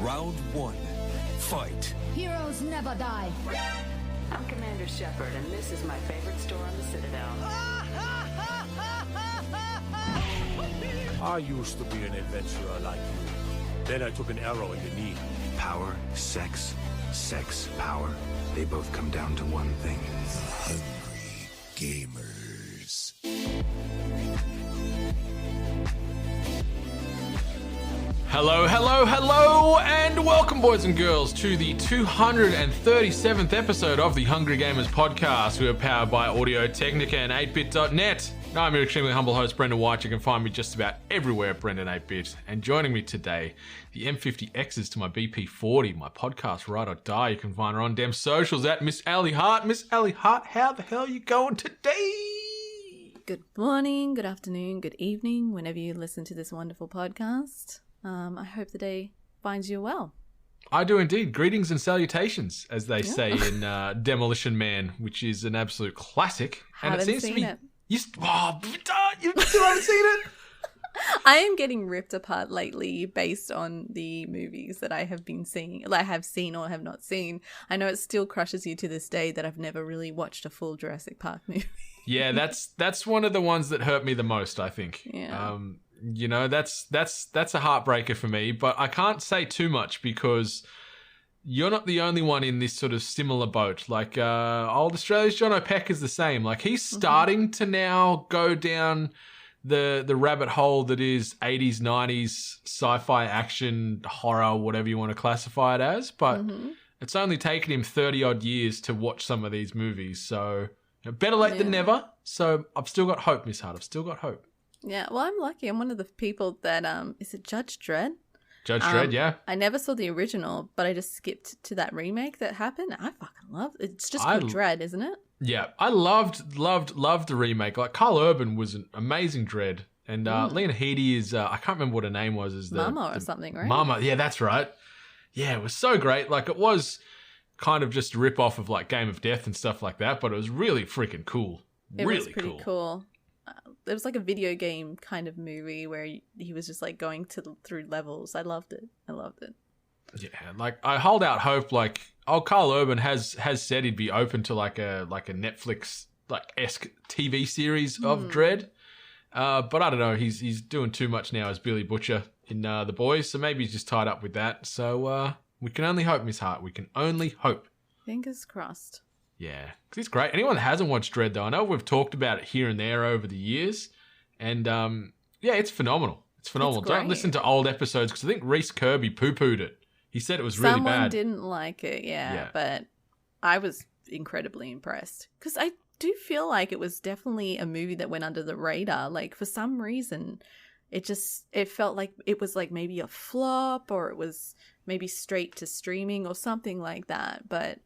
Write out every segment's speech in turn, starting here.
Round one. Fight. Heroes never die. I'm Commander Shepard, and this is my favorite store on the Citadel. I used to be an adventurer like you. Then I took an arrow in the knee. Power, sex, power. They both come down to one thing. Hungry gamers. Hello, and welcome, boys and girls, to the 237th episode of the Hungry Gamers podcast. We are powered by Audio Technica and 8bit.net. Now, I'm your extremely humble host, Brendan White. You can find me just about everywhere at Brendan 8bit. And joining me today, the M50Xs to my BP40, my podcast, Ride or Die. You can find her on dem socials at Miss Allie Hart. Miss Allie Hart, how the hell are you going today? Good morning, good afternoon, good evening, whenever you listen to this wonderful podcast. I hope the day finds you well. I do indeed. Greetings and salutations, as they say in Demolition Man, which is an absolute classic. Haven't seen it. You still haven't seen it? I am getting ripped apart lately based on the movies that I have been seeing, like I have seen or have not seen. I know it still crushes you to this day that I've never really watched a full Jurassic Park movie. Yeah, that's one of the ones that hurt me the most, I think. Yeah. You know, that's a heartbreaker for me, but I can't say too much because you're not the only one in this sort of similar boat. Like, old Australia's John O'Peck is the same. Like, he's starting to now go down the rabbit hole that is 80s, 90s sci-fi action, horror, whatever you want to classify it as. But it's only taken him 30-odd years to watch some of these movies. So, better late than never. So, I've still got hope, Miss Hart. I've still got hope. Yeah, well, I'm lucky. I'm one of the people that, is it Judge Dredd? Judge Dredd, yeah. I never saw the original, but I just skipped to that remake that happened. I fucking love it. It's just called Dredd, isn't it? Yeah, I loved the remake. Like, Carl Urban was an amazing Dredd. And Lena Headey is, I can't remember what her name was. Is Mama or something, right? Mama, yeah, that's right. Yeah, it was so great. Like, it was kind of just a rip-off of, like, Game of Death and stuff like that, but it was really freaking cool. It was pretty cool. It was like a video game kind of movie where he was just like going through levels. I loved it. Yeah, like I hold out hope. Like, Carl Urban has said he'd be open to like a Netflix esque TV series of Dredd. But I don't know. He's doing too much now as Billy Butcher in The Boys, so maybe he's just tied up with that. So we can only hope, Miss Hart. We can only hope. Fingers crossed. Yeah, because it's great. Anyone that hasn't watched Dredd, though, I know we've talked about it here and there over the years. And, yeah, it's phenomenal. It's phenomenal. Don't listen to old episodes, because I think Reese Kirby poo-pooed it. He said it was really bad. Someone didn't like it, yeah, but I was incredibly impressed. Because I do feel like it was definitely a movie that went under the radar. Like, for some reason, it felt like it was like maybe a flop, or it was maybe straight to streaming or something like that. But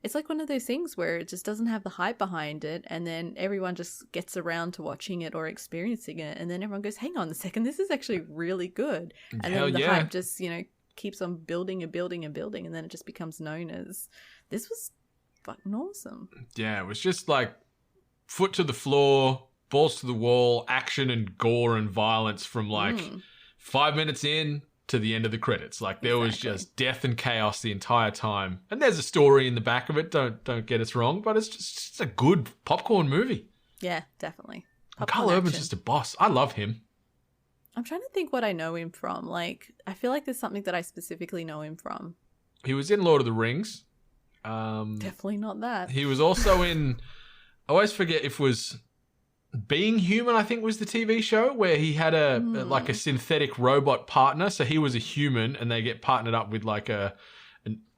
it's like one of those things where it just doesn't have the hype behind it, and then everyone just gets around to watching it or experiencing it, and then everyone goes, hang on a second, this is actually really good. And then the hype just, keeps on building and building and building, and then it just becomes known as, this was fucking awesome. Yeah, it was just like foot to the floor, balls to the wall, action and gore and violence from 5 minutes in to the end of the credits. Like, there was just death and chaos the entire time. And there's a story in the back of it, don't get us wrong, but it's just a good popcorn movie. Yeah, definitely. Carl Urban's just a boss. I love him. I'm trying to think what I know him from. Like, I feel like there's something that I specifically know him from. He was in Lord of the Rings. Definitely not that. He was also in, I always forget if it was Being Human, I think was the TV show, where he had a synthetic robot partner. So he was a human, and they get partnered up with like an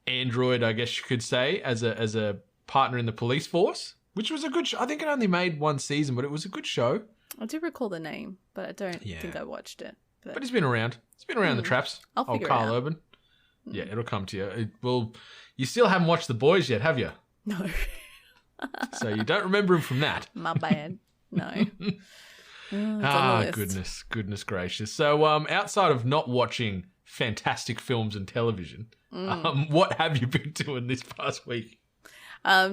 android, I guess you could say, as a partner in the police force, which was a good show. I think it only made one season, but it was a good show. I do recall the name, but I don't think I watched it. But he's been around. He's been around the traps. I'll figure it out. Carl Urban. Yeah, it'll come to you. Well, you still haven't watched The Boys yet, have you? No. So you don't remember him from that. My bad. No. Goodness gracious. So outside of not watching fantastic films and television, what have you been doing this past week?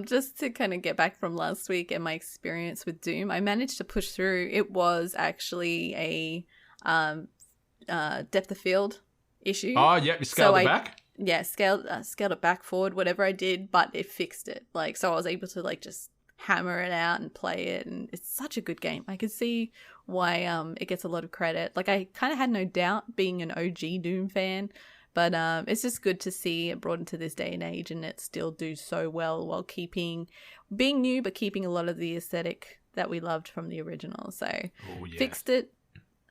Just to kind of get back from last week and my experience with Doom, I managed to push through. It was actually a depth of field issue. Oh, yep, you scaled it back? Yeah, scaled it back, forward, whatever I did, but it fixed it. Like, so I was able to like just hammer it out and play it, and it's such a good game. I could see why it gets a lot of credit. Like, I kind of had no doubt being an OG Doom fan, but it's just good to see it brought into this day and age, and it still do so well while being new, but keeping a lot of the aesthetic that we loved from the original. So fixed it.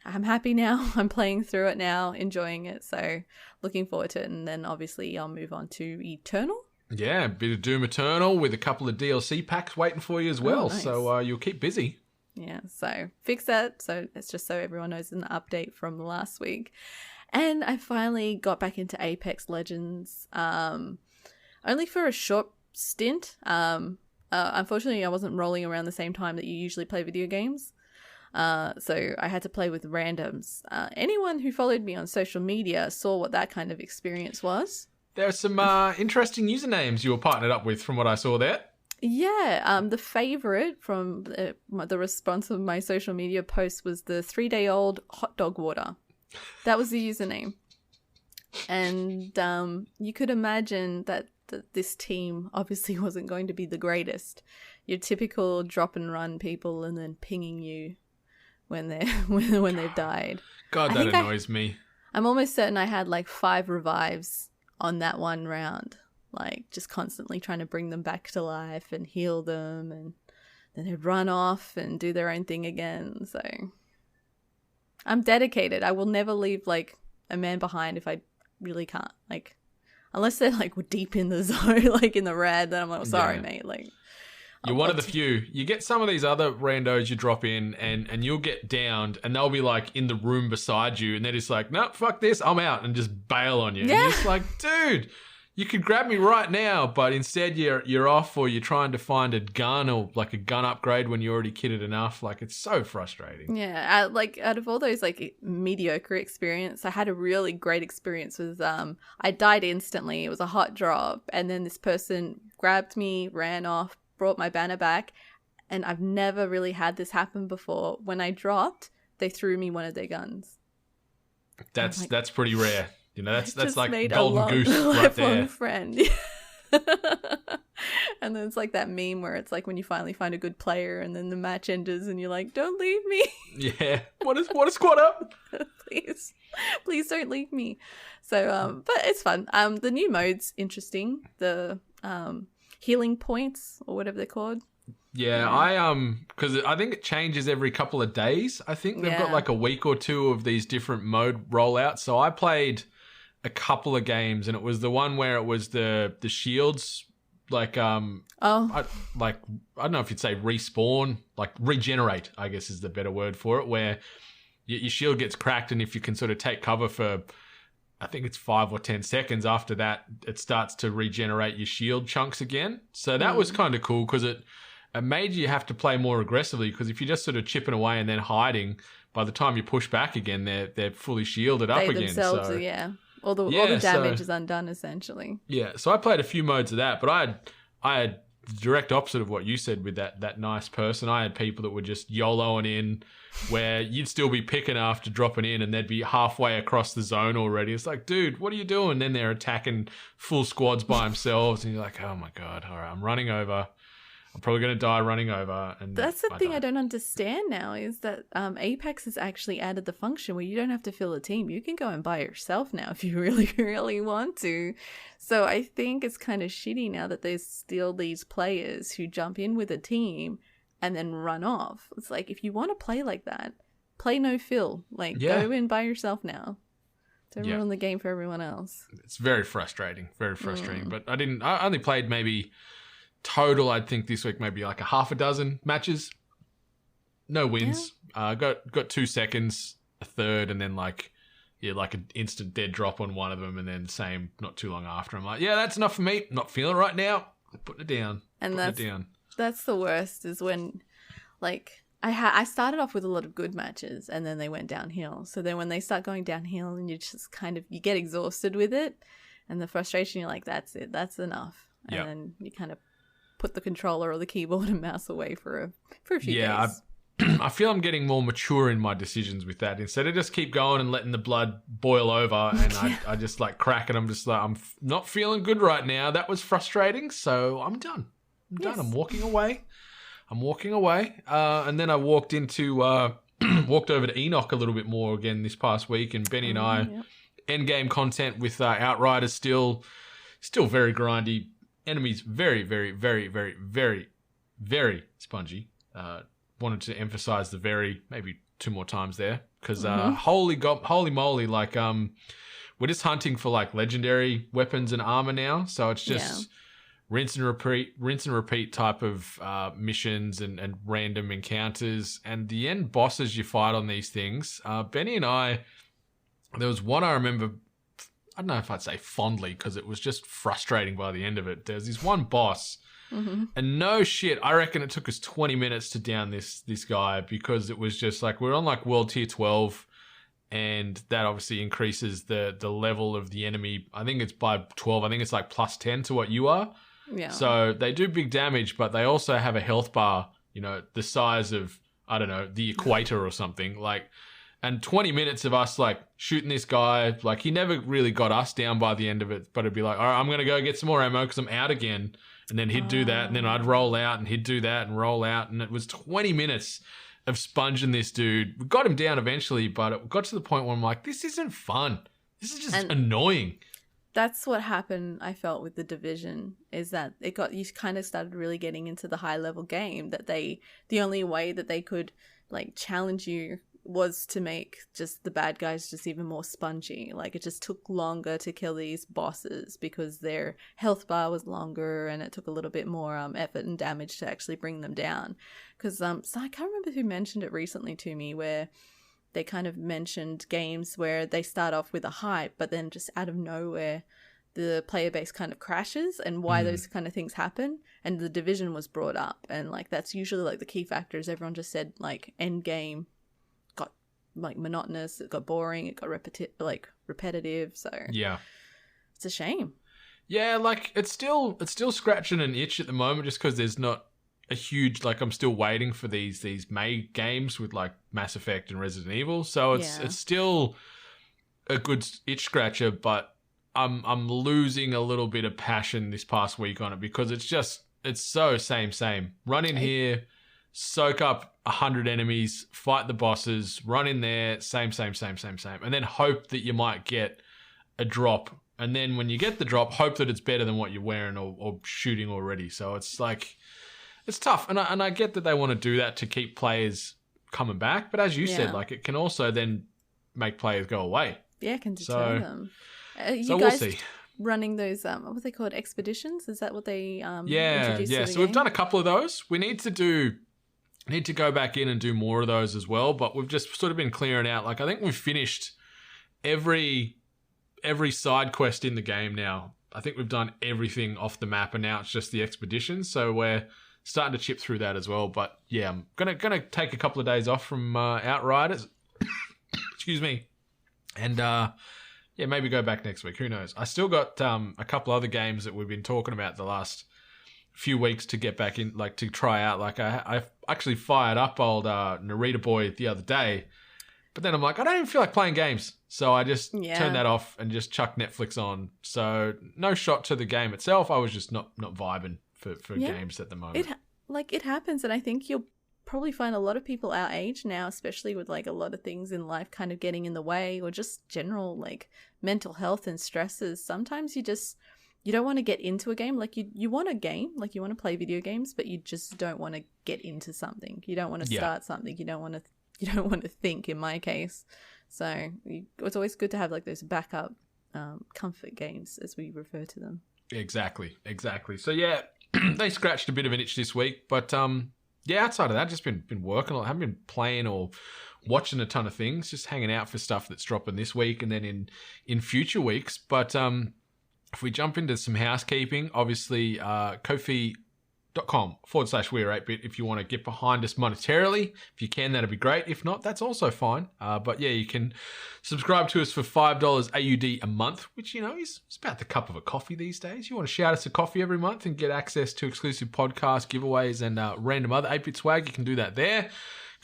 I'm happy now. I'm playing through it now, enjoying it. So looking forward to it. And then obviously I'll move on to Eternal. Yeah, a bit of Doom Eternal with a couple of DLC packs waiting for you as well. Nice. So you'll keep busy. Yeah, so fix that. So it's just so everyone knows an update from last week. And I finally got back into Apex Legends, only for a short stint. Unfortunately, I wasn't rolling around the same time that you usually play video games. So I had to play with randoms. Anyone who followed me on social media saw what that kind of experience was. There are some interesting usernames you were partnered up with from what I saw there. Yeah, the favorite from the response of my social media post was the 3-day-old hot dog water. That was the username. And you could imagine that this team obviously wasn't going to be the greatest. Your typical drop and run people and then pinging you when they've died. God, that annoys me. I'm almost certain I had like 5 revives on that one round, like just constantly trying to bring them back to life and heal them, and then they'd run off and do their own thing again. So I'm dedicated. I will never leave like a man behind if I really can't, like, unless they're like deep in the zone, like in the red, then I'm like, sorry, mate, like you're one of the few. You get some of these other randos you drop in and you'll get downed and they'll be like in the room beside you and they're just like, nope, fuck this, I'm out, and just bail on you. Yeah. And you're just like, dude, you could grab me right now, but instead you're off, or you're trying to find a gun or like a gun upgrade when you're already kitted enough. Like, it's so frustrating. Yeah, like out of all those like mediocre experience, I had a really great experience with I died instantly. It was a hot drop, and then this person grabbed me, ran off, brought my banner back, and I've never really had this happen before. When I dropped, they threw me one of their guns. That's pretty rare. You know, that's like golden goose right there. Friend. And then it's like that meme where it's like when you finally find a good player and then the match ends and you're like, don't leave me. Yeah. What is squad up? Please don't leave me. So but it's fun. The new mode's interesting. The healing points or whatever they're called. Yeah, because I think it changes every couple of days. I think they've got like a week or two of these different mode rollouts. So I played a couple of games, and it was the one where it was the shields, like I don't know if you'd say respawn, like regenerate, I guess is the better word for it, where your shield gets cracked, and if you can sort of take cover for, I think it's 5 or 10 seconds after that, it starts to regenerate your shield chunks again. So that was kind of cool because it made you have to play more aggressively, because if you're just sort of chipping away and then hiding, by the time you push back again, they're fully shielded up again. Themselves, so yeah. All the damage is undone, essentially. Yeah, so I played a few modes of that, but I had the direct opposite of what you said with that nice person. I had people that were just YOLOing in, where you'd still be picking after dropping in and they'd be halfway across the zone already. It's like, dude, what are you doing? Then they're attacking full squads by themselves, and you're like, oh my God, all right, I'm running over. I'm probably going to die running over. And that's the thing I don't understand now, is that Apex has actually added the function where you don't have to fill a team. You can go and by yourself now if you really, really want to. So I think it's kind of shitty now that there's still these players who jump in with a team and then run off. It's like, if you want to play like that, play no fill. Like, go in by yourself now. Don't ruin the game for everyone else. It's very frustrating. Very frustrating. But I only played maybe... total, I think this week maybe like a half a dozen matches. No wins. Got 2 seconds, a third, and then like an instant dead drop on one of them, and then same not too long after. I'm like, yeah, that's enough for me. Not feeling it right now. I'm putting it down. And that's the worst, is when like I started off with a lot of good matches and then they went downhill. So then when they start going downhill and you just kind of, you get exhausted with it, and the frustration, you're like, that's it, that's enough. And then you kind of put the controller or the keyboard and mouse away for a few days. I feel I'm getting more mature in my decisions with that. Instead of just keep going and letting the blood boil over, and I just like crack it. I'm just like, I'm not feeling good right now. That was frustrating, so I'm done. I'm done. I'm walking away. And then I walked over to Enoch a little bit more again this past week, and Benny and I, endgame content with Outriders still very grindy. Enemies very, very, very, very, very, very spongy. Wanted to emphasize the very, maybe 2 more times there, because holy moly, like we're just hunting for like legendary weapons and armor now, so it's just rinse and repeat type of missions and random encounters, and the end bosses you fight on these things. Benny and I, there was one I remember, I don't know if I'd say fondly, because it was just frustrating by the end of it. There's this one boss, and no shit, I reckon it took us 20 minutes to down this guy, because it was just like, we're on like world tier 12, and that obviously increases the level of the enemy. I think it's by 12. I think it's like plus 10 to what you are. Yeah. So they do big damage, but they also have a health bar, you know, the size of, I don't know, the equator or something. Like, and 20 minutes of us like shooting this guy, like he never really got us down by the end of it, but it'd be like, all right, I'm going to go get some more ammo because I'm out again. And then he'd do that, and then I'd roll out, and he'd do that and roll out. And it was 20 minutes of sponging this dude. We got him down eventually, but it got to the point where I'm like, this isn't fun. This is just annoying. That's what happened, I felt, with The Division, is that you kind of started really getting into the high level game, that the only way that they could like challenge you was to make just the bad guys just even more spongy. Like, it just took longer to kill these bosses because their health bar was longer, and it took a little bit more effort and damage to actually bring them down. Because so I can't remember who mentioned it recently to me, where they kind of mentioned games where they start off with a hype, but then just out of nowhere the player base kind of crashes, and why those kind of things happen. And The Division was brought up, and like that's usually like the key factors. Everyone just said like end game got like monotonous, it got boring, it got repetitive. So yeah, it's a shame. Yeah, like it's still scratching an itch at the moment, just because there's not a huge, like, I'm still waiting for these May games with like Mass Effect and Resident Evil. So it's still a good itch scratcher, but I'm losing a little bit of passion this past week on it, because it's so same. Run in here, soak up 100 enemies, fight the bosses, run in there, same, and then hope that you might get a drop. And then when you get the drop, hope that it's better than what you're wearing or shooting already. So it's like, it's tough. And I get that they want to do that to keep players coming back. But as you said, like, it can also then make players go away. Yeah, it can deter them. So we'll see. Running those, what were they called? Expeditions? Is that what they introduced to the game? We've done a couple of those. We need to go back in and do more of those as well. But we've just sort of been clearing out. Like, I think we've finished every side quest in the game now. I think we've done everything off the map, and now it's just the expeditions. So we're starting to chip through that as well. But yeah, I'm gonna take a couple of days off from Outriders. Excuse me. And yeah, maybe go back next week. Who knows? I still got a couple other games that we've been talking about the last few weeks to get back in, like to try out. Like I actually fired up old Narita Boy the other day, but then I'm like, I don't even feel like playing games. So I just turned that off and just chucked Netflix on. So no shot to the game itself. I was just not vibing for games at the moment. It happens, and I think you'll probably find a lot of people our age now, especially with like a lot of things in life kind of getting in the way, or just general like mental health and stresses. Sometimes you don't want to get into a game. Like you want a game, like you want to play video games, but you just don't want to get into something. You don't want to start something. You don't want to think, in my case. So it's always good to have like those backup comfort games, as we refer to them. Exactly. So yeah, they scratched a bit of an itch this week, but yeah, outside of that, just been working. I haven't been playing or watching a ton of things, just hanging out for stuff that's dropping this week and then in future weeks. But if we jump into some housekeeping, obviously Ko-fi.com/We're8bit if you want to get behind us monetarily. If you can, that'd be great. If not, that's also fine. But yeah, you can subscribe to us for $5 AUD a month, which, you know, is about the cup of a coffee these days. You want to shout us a coffee every month and get access to exclusive podcast giveaways and random other 8-bit swag, you can do that there.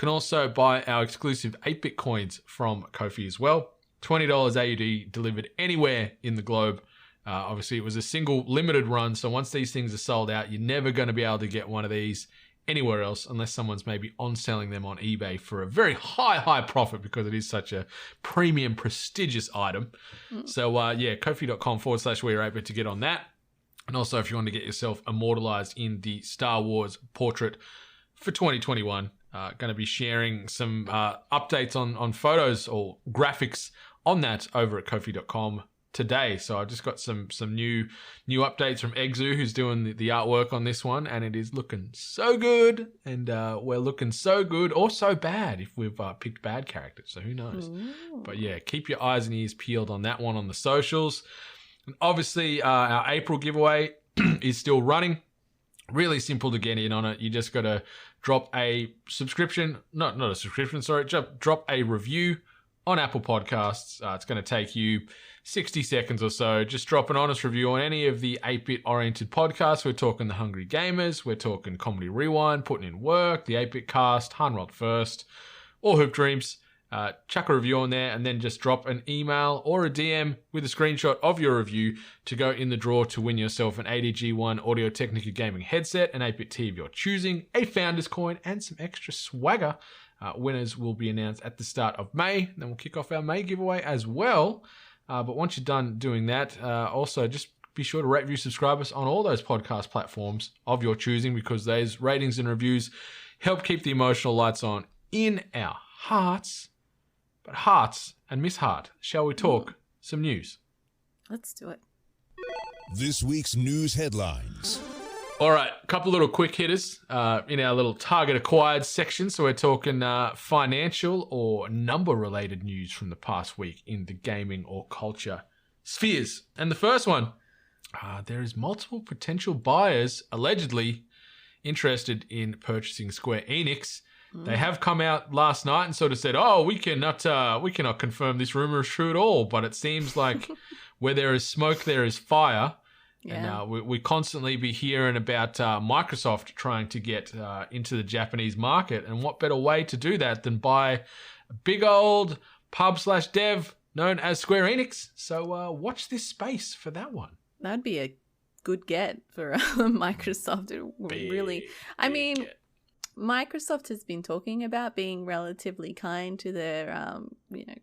can also buy our exclusive 8-bit coins from Ko-fi as well. $20 AUD delivered anywhere in the globe. Obviously, it was a single limited run, so once these things are sold out, you're never going to be able to get one of these anywhere else unless someone's maybe on-selling them on eBay for a very high profit because it is such a premium, prestigious item. So, Ko-fi.com/we're8bit to get on that. And also, if you want to get yourself immortalized in the Star Wars portrait for 2021, going to be sharing some updates on photos or graphics on that over at Ko-fi.com today. So I've just got some new updates from Exu, who's doing the artwork on this one, and it is looking so good. And we're looking so good or so bad if we've picked bad characters. So who knows? Ooh. But yeah, keep your eyes and ears peeled on that one on the socials. And obviously, our April giveaway is still running. Really simple to get in on it. You just got to drop a subscription, not a subscription, sorry, drop a review on Apple Podcasts. It's going to take you 60 seconds or so. Just drop an honest review on any of the 8-bit oriented podcasts. We're talking The Hungry Gamers, we're talking Comedy Rewind, Putting in Work, the 8-bit Cast, Hanrold First, or Hoop Dreams. Chuck a review on there and then just drop an email or a DM with a screenshot of your review to go in the draw to win yourself an ADG1 Audio-Technica gaming headset, an 8-bit tee of your choosing, a Founders Coin, and some extra swagger. Winners will be announced at the start of May. Then we'll kick off our May giveaway as well. But once you're done doing that, also just be sure to rate, review, subscribe us on all those podcast platforms of your choosing, because those ratings and reviews help keep the emotional lights on in our hearts. But Hearts and Miss Hart, shall we talk some news? Let's do it. This week's news headlines. All right, a couple little quick hitters in our little target acquired section. So we're talking financial or number-related news from the past week in the gaming or culture spheres. And the first one, there is multiple potential buyers allegedly interested in purchasing Square Enix. They have come out last night and sort of said, we cannot confirm this rumor is true at all. But it seems like where there is smoke, there is fire. Yeah. And we constantly be hearing about Microsoft trying to get into the Japanese market. And what better way to do that than buy a big old pub/dev known as Square Enix. So watch this space for that one. That'd be a good get for Microsoft. Microsoft has been talking about being relatively kind to their,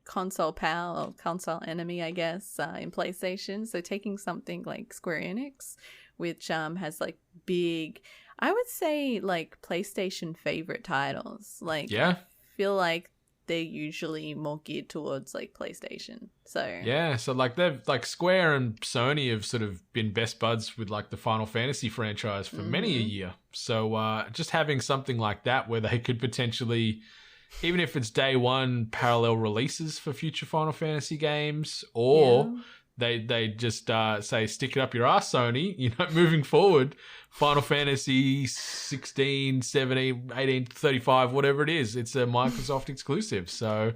console pal or console enemy, I guess, in PlayStation. So taking something like Square Enix, which has like big, I would say like PlayStation favorite titles. Like, I feel like they're usually more geared towards like PlayStation. So like they've like Square and Sony have sort of been best buds with like the Final Fantasy franchise for many a year. So just having something like that where they could potentially, even if it's day one, parallel releases for future Final Fantasy games, or they just say, stick it up your ass, Sony, moving forward, Final Fantasy 16, 17, 18, 35, whatever it is, it's a Microsoft exclusive. So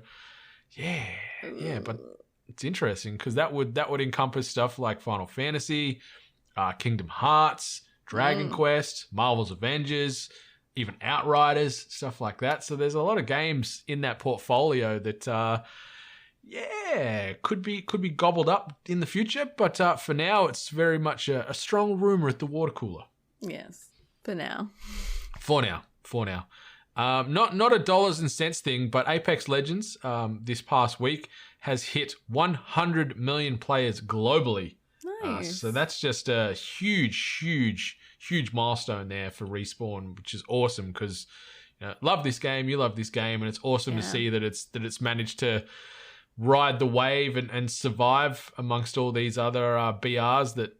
but it's interesting because that would encompass stuff like Final Fantasy, Kingdom Hearts, Dragon Quest, Marvel's Avengers, even Outriders, stuff like that. So there's a lot of games in that portfolio that could be gobbled up in the future, but for now it's very much a strong rumor at the water cooler. Yes, for now. Not a dollars and cents thing, but Apex Legends this past week has hit 100 million players globally. Nice. So that's just a huge milestone there for Respawn, which is awesome because love this game, you love this game, and it's awesome to see that it's managed to ride the wave and survive amongst all these other BRs that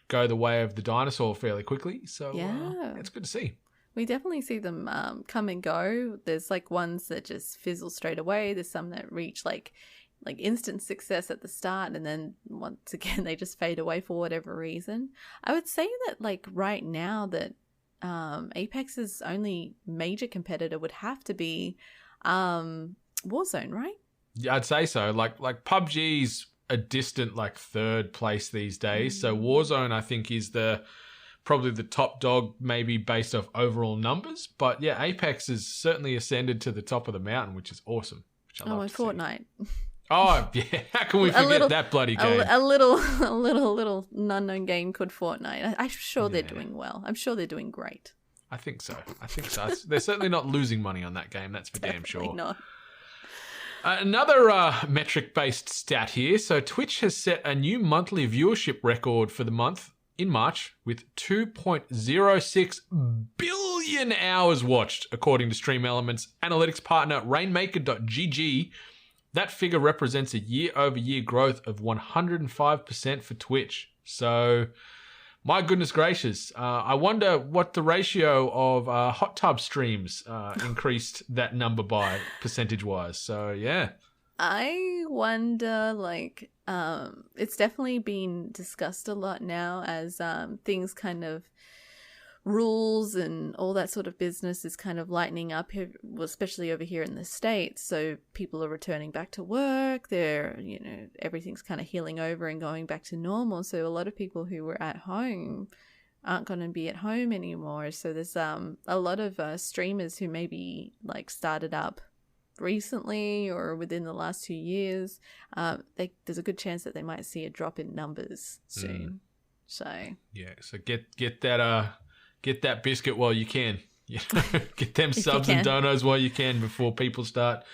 go the way of the dinosaur fairly quickly. So it's good to see. We definitely see them come and go. There's like ones that just fizzle straight away. There's some that reach like instant success at the start, and then once again they just fade away for whatever reason. I would say that like right now that Apex's only major competitor would have to be Warzone, right? Yeah, I'd say so. Like PUBG's a distant like third place these days. So Warzone, I think, is the probably the top dog, maybe based off overall numbers. But yeah, Apex has certainly ascended to the top of the mountain, which is awesome. Which I love and to see. Fortnite. Oh yeah, how can we forget that bloody game? A little unknown game called Fortnite. I'm sure they're doing well. I'm sure they're doing great. I think so. They're certainly not losing money on that game. That's for damn sure. Not. Another metric-based stat here. So Twitch has set a new monthly viewership record for the month in March with 2.06 billion hours watched, according to Stream Elements analytics partner Rainmaker.gg. That figure represents a year-over-year growth of 105% for Twitch. So, my goodness gracious. I wonder what the ratio of hot tub streams increased that number by percentage-wise. So, yeah. I wonder, like, it's definitely been discussed a lot now as things kind of rules and all that sort of business is kind of lightening up here, well, especially over here in the States. So people are returning back to work. They're, everything's kind of healing over and going back to normal. So a lot of people who were at home aren't going to be at home anymore. So there's a lot of streamers who maybe like started up recently or within the last 2 years. There's a good chance that they might see a drop in numbers soon. So yeah, so get that biscuit while you can. Get them subs and donos while you can before people start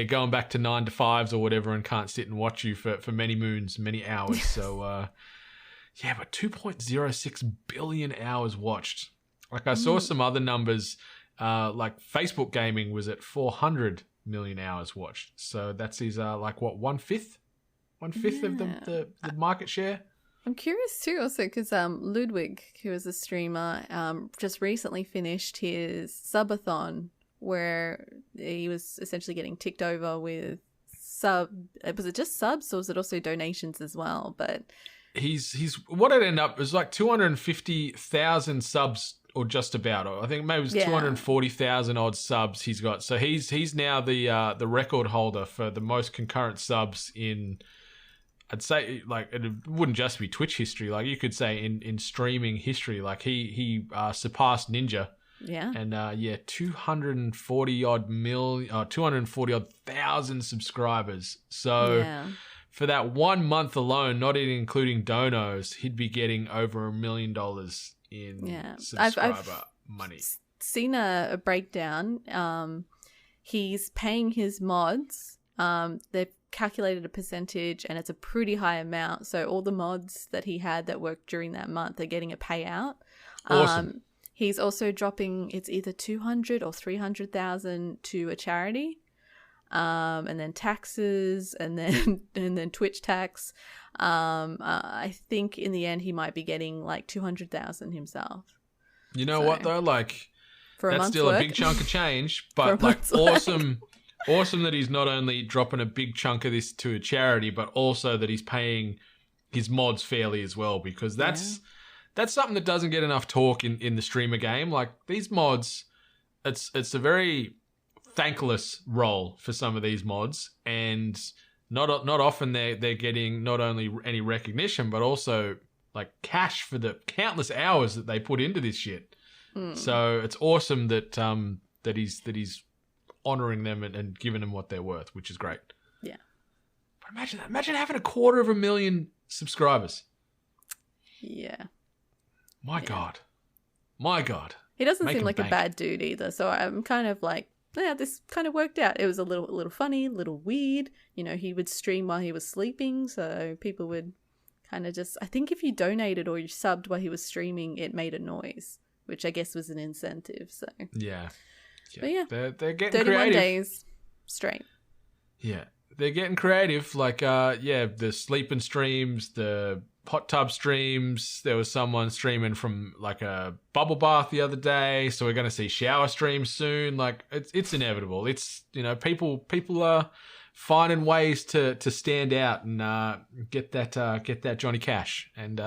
going back to 9 to 5s or whatever and can't sit and watch you for many moons, many hours. So but 2.06 billion hours watched. Like I saw some other numbers, like Facebook gaming was at 400 million hours watched. So that's his one fifth of the market share. I'm curious too also because Ludwig, who is a streamer, just recently finished his subathon where he was essentially getting ticked over with was it just subs or was it also donations as well? But he's what it ended up was like 250,000 subs or just about. I think maybe it was 240,000 odd subs he's got. So he's now the record holder for the most concurrent subs in, I'd say, like, it wouldn't just be Twitch history. Like, you could say in streaming history. Like, he surpassed Ninja. Yeah. And, 240 odd thousand subscribers. So, for that 1 month alone, not even including donos, he'd be getting over $1 million in subscriber money. Seen a breakdown. He's paying his mods. They've calculated a percentage and it's a pretty high amount. So all the mods that he had that worked during that month are getting a payout. Awesome. He's also dropping, it's either 200 or 300,000 to a charity. And then taxes and then Twitch tax. I think in the end he might be getting like 200,000 himself. You know what though? Like, for that's still a big chunk of change, but like awesome that he's not only dropping a big chunk of this to a charity, but also that he's paying his mods fairly as well, because that's something that doesn't get enough talk in the streamer game. Like, these mods, it's a very thankless role for some of these mods, and not often they're getting not only any recognition, but also like cash for the countless hours that they put into this shit. So it's awesome that he's honoring them and giving them what they're worth, which is great. Yeah. But imagine that. Imagine having 250,000 subscribers. Yeah. My God. He doesn't seem like a bad dude either. So I'm kind of like, yeah, this kind of worked out. It was a little funny, a little weird. He would stream while he was sleeping, so people would kind of just, I think if you donated or you subbed while he was streaming, it made a noise, which I guess was an incentive. So yeah. But yeah, they're getting 31 creative. days straight. Yeah, they're getting creative. Like, the sleeping streams, the hot tub streams. There was someone streaming from like a bubble bath the other day. So we're going to see shower streams soon. Like, it's inevitable. It's, people are finding ways to stand out and get that Johnny Cash. And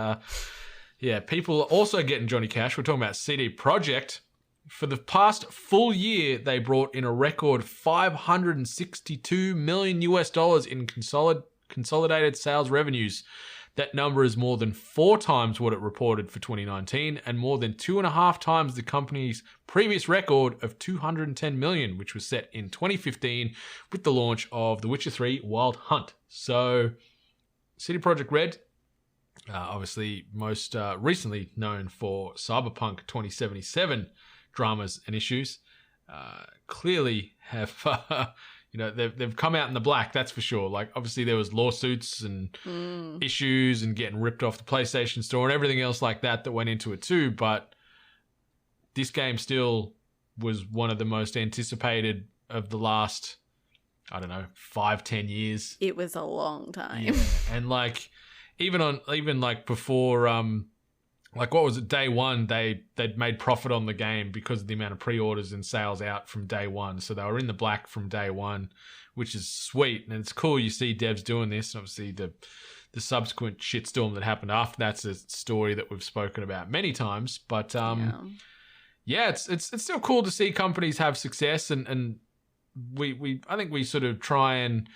people are also getting Johnny Cash. We're talking about CD Projekt. For the past full year, they brought in a record $562 million in consolidated sales revenues. That number is more than 4 times what it reported for 2019 and more than 2.5 times the company's previous record of 210 million, which was set in 2015 with the launch of The Witcher 3 Wild Hunt. So, CD Projekt Red, obviously most recently known for Cyberpunk 2077 dramas and issues, clearly have they've come out in the black, that's for sure. Like, obviously there was lawsuits and issues and getting ripped off the PlayStation Store and everything else like that went into it too, but this game still was one of the most anticipated of the last, 5-10 years. It was a long time. Yeah. And like even before like, what was it, day one, they'd made profit on the game because of the amount of pre-orders and sales out from day one. So they were in the black from day one, which is sweet. And it's cool you see devs doing this. Obviously, the subsequent shitstorm that happened after that's a story that we've spoken about many times. But it's still cool to see companies have success. And I think we sort of try and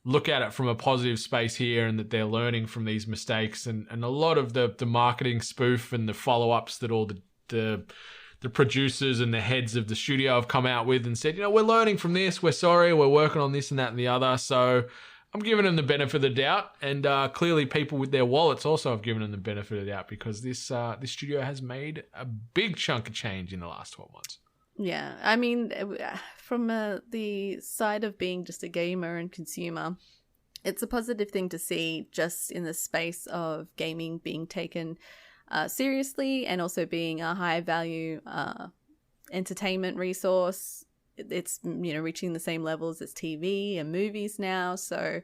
look at it from a positive space here, and that they're learning from these mistakes, and a lot of the marketing spoof and the follow-ups that all the producers and the heads of the studio have come out with and said, we're learning from this, we're sorry, we're working on this and that and the other. So I'm giving them the benefit of the doubt, and clearly people with their wallets also have given them the benefit of the doubt, because this studio has made a big chunk of change in the last 12 months. Yeah, I mean, from the side of being just a gamer and consumer, it's a positive thing to see, just in the space of gaming being taken seriously and also being a high value entertainment resource. It's reaching the same levels as TV and movies now. So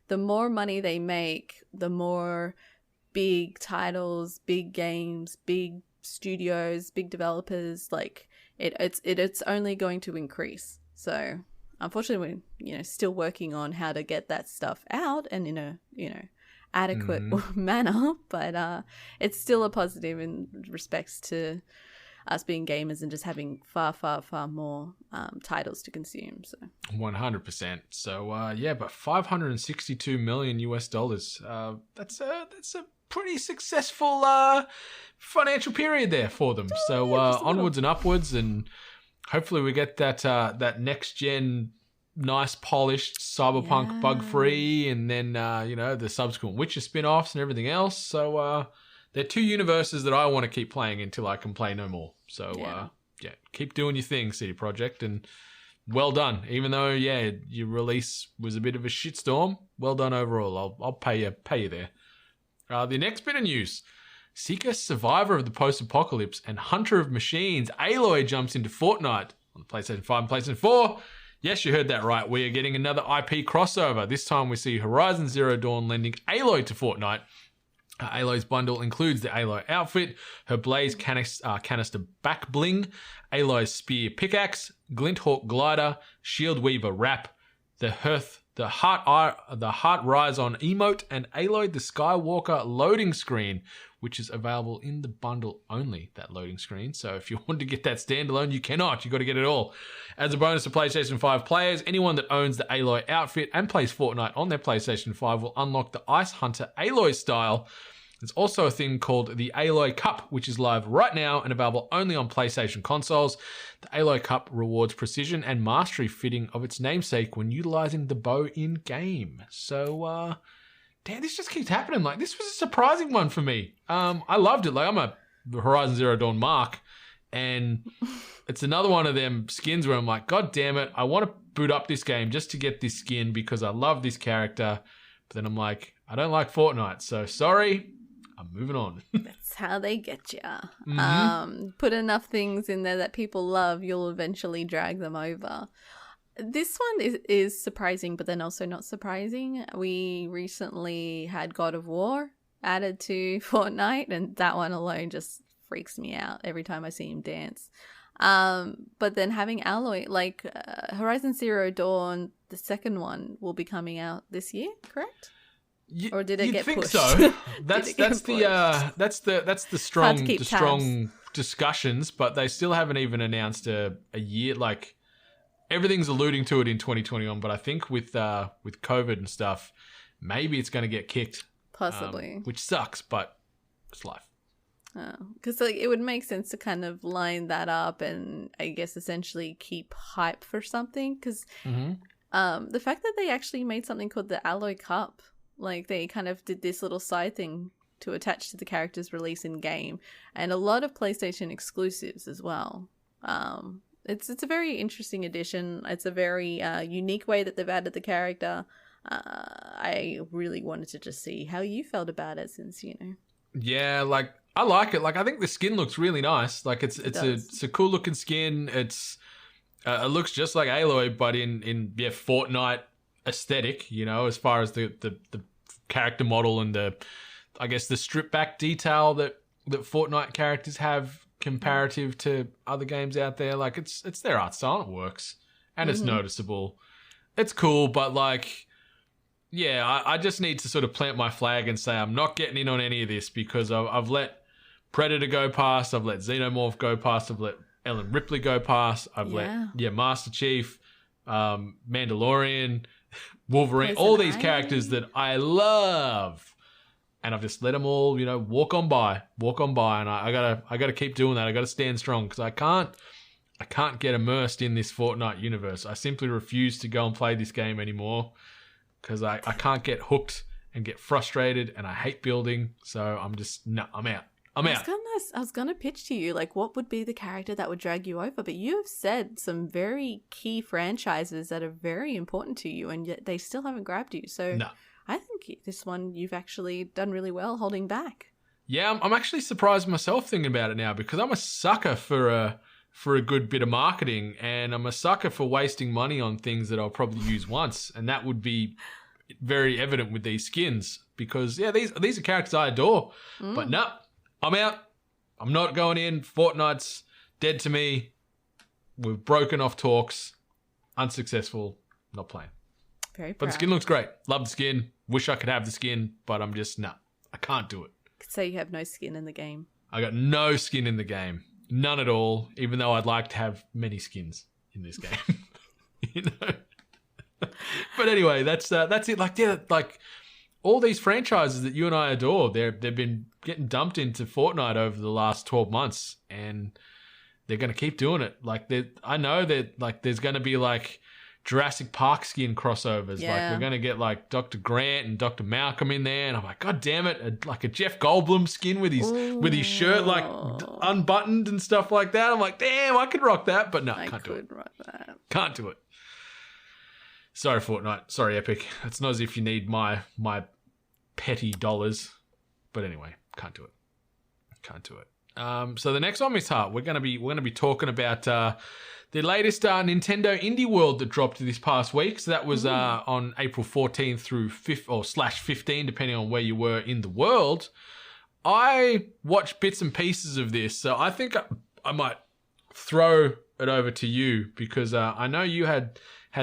the more money they make, the more big titles, big games, big studios, big developers, like it's only going to increase. So unfortunately, we're still working on how to get that stuff out and in a adequate manner, but it's still a positive in respects to us being gamers and just having far, far, far more titles to consume. So 100%. So but $562 million US. That's a pretty successful financial period there for them. So onwards and upwards, and hopefully we get that next gen, nice polished Cyberpunk bug free, and then the subsequent Witcher spin-offs and everything else. So they're 2 universes that I want to keep playing until I can play no more. So keep doing your thing, CD Projekt, and well done. Even though your release was a bit of a shitstorm, well done overall. I'll pay you there. The next bit of news: Seeker, Survivor of the Post-Apocalypse, and Hunter of Machines, Aloy jumps into Fortnite on the PlayStation 5 and PlayStation 4. Yes, you heard that right. We are getting another IP crossover. This time we see Horizon Zero Dawn lending Aloy to Fortnite. Aloy's bundle includes the Aloy outfit, her blaze canister back bling, Aloy's spear pickaxe, Glinthawk glider, Shield Weaver wrap, the Heart Rise on emote, and Aloy the Skywalker loading screen, which is available in the bundle only, that loading screen. So if you want to get that standalone, you cannot. You got to get it all. As a bonus to PlayStation 5 players, anyone that owns the Aloy outfit and plays Fortnite on their PlayStation 5 will unlock the Ice Hunter Aloy style. There's also a thing called the Aloy Cup, which is live right now and available only on PlayStation consoles. The Aloy Cup rewards precision and mastery fitting of its namesake when utilizing the bow in-game. So, damn, this just keeps happening. Like, this was a surprising one for me. I loved it. Like, I'm a Horizon Zero Dawn mark, and it's another one of them skins where I'm like, God damn it, I want to boot up this game just to get this skin because I love this character. But then I'm like, I don't like Fortnite, so sorry. I'm moving on. That's how they get you. Mm-hmm. Put enough things in there that people love, you'll eventually drag them over. This one is surprising, but then also not surprising. We recently had God of War added to Fortnite, and that one alone just freaks me out every time I see him dance. But then having Aloy, like Horizon Zero Dawn, the second one will be coming out this year, correct? Or did it get pushed? So. That's the strong discussions, but they still haven't even announced a year. Like, everything's alluding to it in 2021, but I think with COVID and stuff, maybe it's going to get kicked Possibly. Which sucks, but it's life. Because like it would make sense to kind of line that up and I guess essentially keep hype for something. Because the fact that they actually made something called the Alloy Cup, like they kind of did this little side thing to attach to the character's release in game, and a lot of PlayStation exclusives as well. It's a very interesting addition. It's a very unique way that they've added the character. I really wanted to just see how you felt about it, since Yeah, like I like it. Like I think the skin looks really nice. Like it's a cool looking skin. It looks just like Aloy, but in Fortnite aesthetic. As far as the character model and the strip back detail that Fortnite characters have comparative to other games out there. Like it's their art style. It works and it's noticeable. It's cool, but like. Yeah, I just need to sort of plant my flag and say I'm not getting in on any of this because I've let Predator go past, I've let Xenomorph go past, I've let Ellen Ripley go past, I've let Master Chief, Mandalorian, Wolverine, all these characters that I love, and I've just let them all, walk on by, and I gotta keep doing that. I gotta stand strong because I can't get immersed in this Fortnite universe. I simply refuse to go and play this game anymore. Because I can't get hooked and get frustrated, and I hate building, so I'm out. I was gonna pitch to you, like, what would be the character that would drag you over? But you have said some very key franchises that are very important to you, and yet they still haven't grabbed you. So no. I think this one you've actually done really well holding back. Yeah, I'm actually surprised myself thinking about it now, because I'm a sucker for a good bit of marketing, and I'm a sucker for wasting money on things that I'll probably use once, and that would be very evident with these skins, because these are characters I adore, but no, I'm out. I'm not going in. Fortnite's dead to me. We've broken off talks. Unsuccessful. Not playing. Very proud. But the skin looks great. Love the skin. Wish I could have the skin, but I'm just I can't do it. Could say you have no skin in the game. I got no skin in the game. None at all, even though I'd like to have many skins in this game. But anyway, that's it. Like all these franchises that you and I adore, they've been getting dumped into Fortnite over the last 12 months, and they're going to keep doing it. Like I know that like there's going to be like Jurassic Park skin crossovers. Yeah. Like we're going to get like Dr. Grant and Dr. Malcolm in there, and I'm like, God damn it, like a Jeff Goldblum skin with his shirt like unbuttoned and stuff like that. I'm like, damn, I could rock that, but no, can't do it. Can't do it. Sorry, Fortnite. Sorry, Epic. It's not as if you need my petty dollars, but anyway, can't do it. So the next one, Miss Hart, we're gonna be talking about the latest Nintendo Indie World that dropped this past week. So that was on April 14th through /15, depending on where you were in the world. I watched bits and pieces of this, so I think I might throw it over to you, because I know you had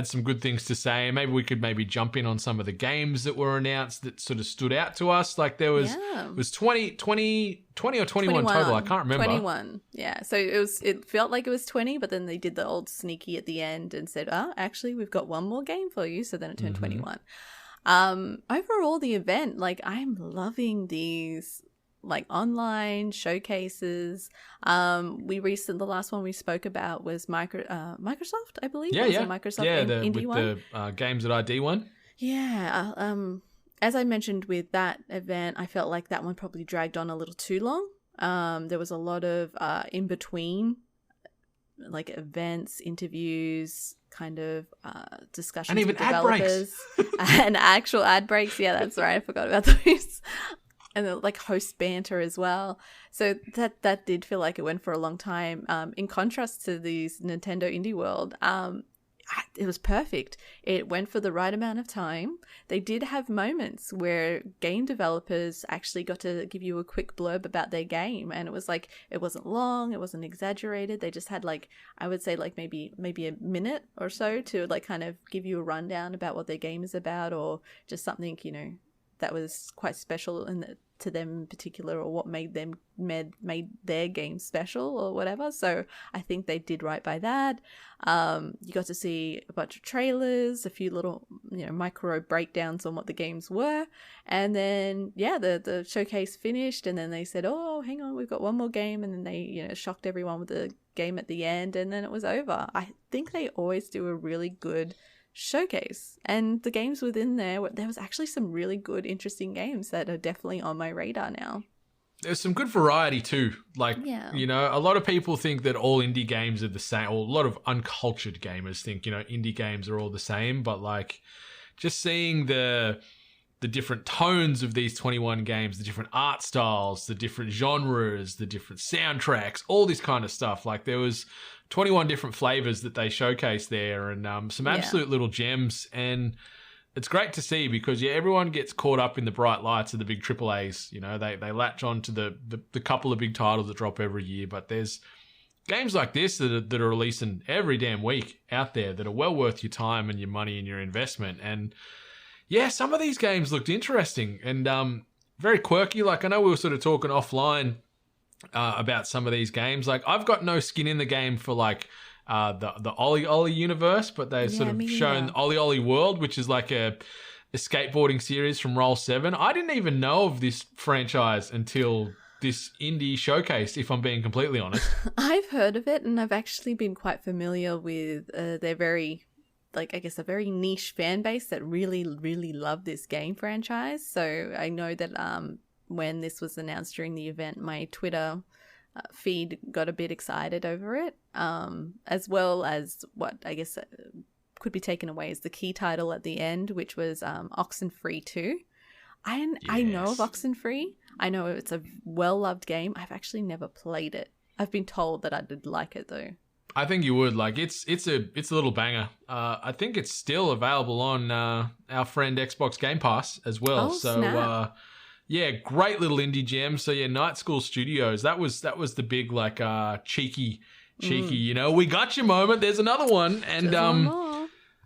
some good things to say, and maybe we could jump in on some of the games that were announced that sort of stood out to us. Like there was it was 20 or 21 total. I can't remember. 21. Yeah. So it felt like it was 20, but then they did the old sneaky at the end and said, actually we've got one more game for you. So then it turned 21. Overall the event, like I'm loving these like online showcases. The last one we spoke about was Microsoft, I believe. Yeah. Microsoft Indie one. The Games at ID one. Yeah. As I mentioned with that event, I felt like that one probably dragged on a little too long. There was a lot of in between, like events, interviews, kind of discussions and even with developers, and actual ad breaks. Yeah, that's right. I forgot about those. And like host banter as well. So that did feel like it went for a long time. In contrast to these Nintendo Indie World, it was perfect. It went for the right amount of time. They did have moments where game developers actually got to give you a quick blurb about their game, and it was like, it wasn't long, it wasn't exaggerated. They just had like, I would say like maybe a minute or so to like kind of give you a rundown about what their game is about, or just something, that was quite special and to them in particular, or what made their game special or whatever. So I think they did right by that. You got to see a bunch of trailers, a few little, micro breakdowns on what the games were. And then, the showcase finished, and then they said, oh, hang on, we've got one more game. And then they, shocked everyone with the game at the end, and then it was over. I think they always do a really good showcase, and the games within there was actually some really good, interesting games that are definitely on my radar now. There's some good variety too. Like, a lot of people think that all indie games are the same, or a lot of uncultured gamers think, indie games are all the same, but like just seeing the different tones of these 21 games, the different art styles, the different genres, the different soundtracks, all this kind of stuff. Like there was 21 different flavors that they showcased there, and some absolute little gems. And it's great to see because, everyone gets caught up in the bright lights of the big AAAs. They latch on to the couple of big titles that drop every year. But there's games like this that are releasing every damn week out there that are well worth your time and your money and your investment. And some of these games looked interesting and very quirky. Like I know we were sort of talking offline about some of these games. Like I've got no skin in the game for like the Ollie Ollie universe, but they've sort of shown Ollie Ollie World, which is like a skateboarding series from Roll7. I didn't even know of this franchise until this indie showcase, if I'm being completely honest. I've heard of it, and I've actually been quite familiar with their very, a very niche fan base that really, really love this game franchise. So I know that when this was announced during the event, my Twitter feed got a bit excited over it, as well as what I guess could be taken away as the key title at the end, which was Oxenfree 2. I know of Oxenfree. I know it's a well-loved game. I've actually never played it. I've been told that I did like it though. I think you would. Like it's a little banger. I think it's still available on our friend Xbox Game Pass as well. Oh, so snap. Great little indie gem. So Night School Studios. That was the big cheeky. We got your moment. There's another one, and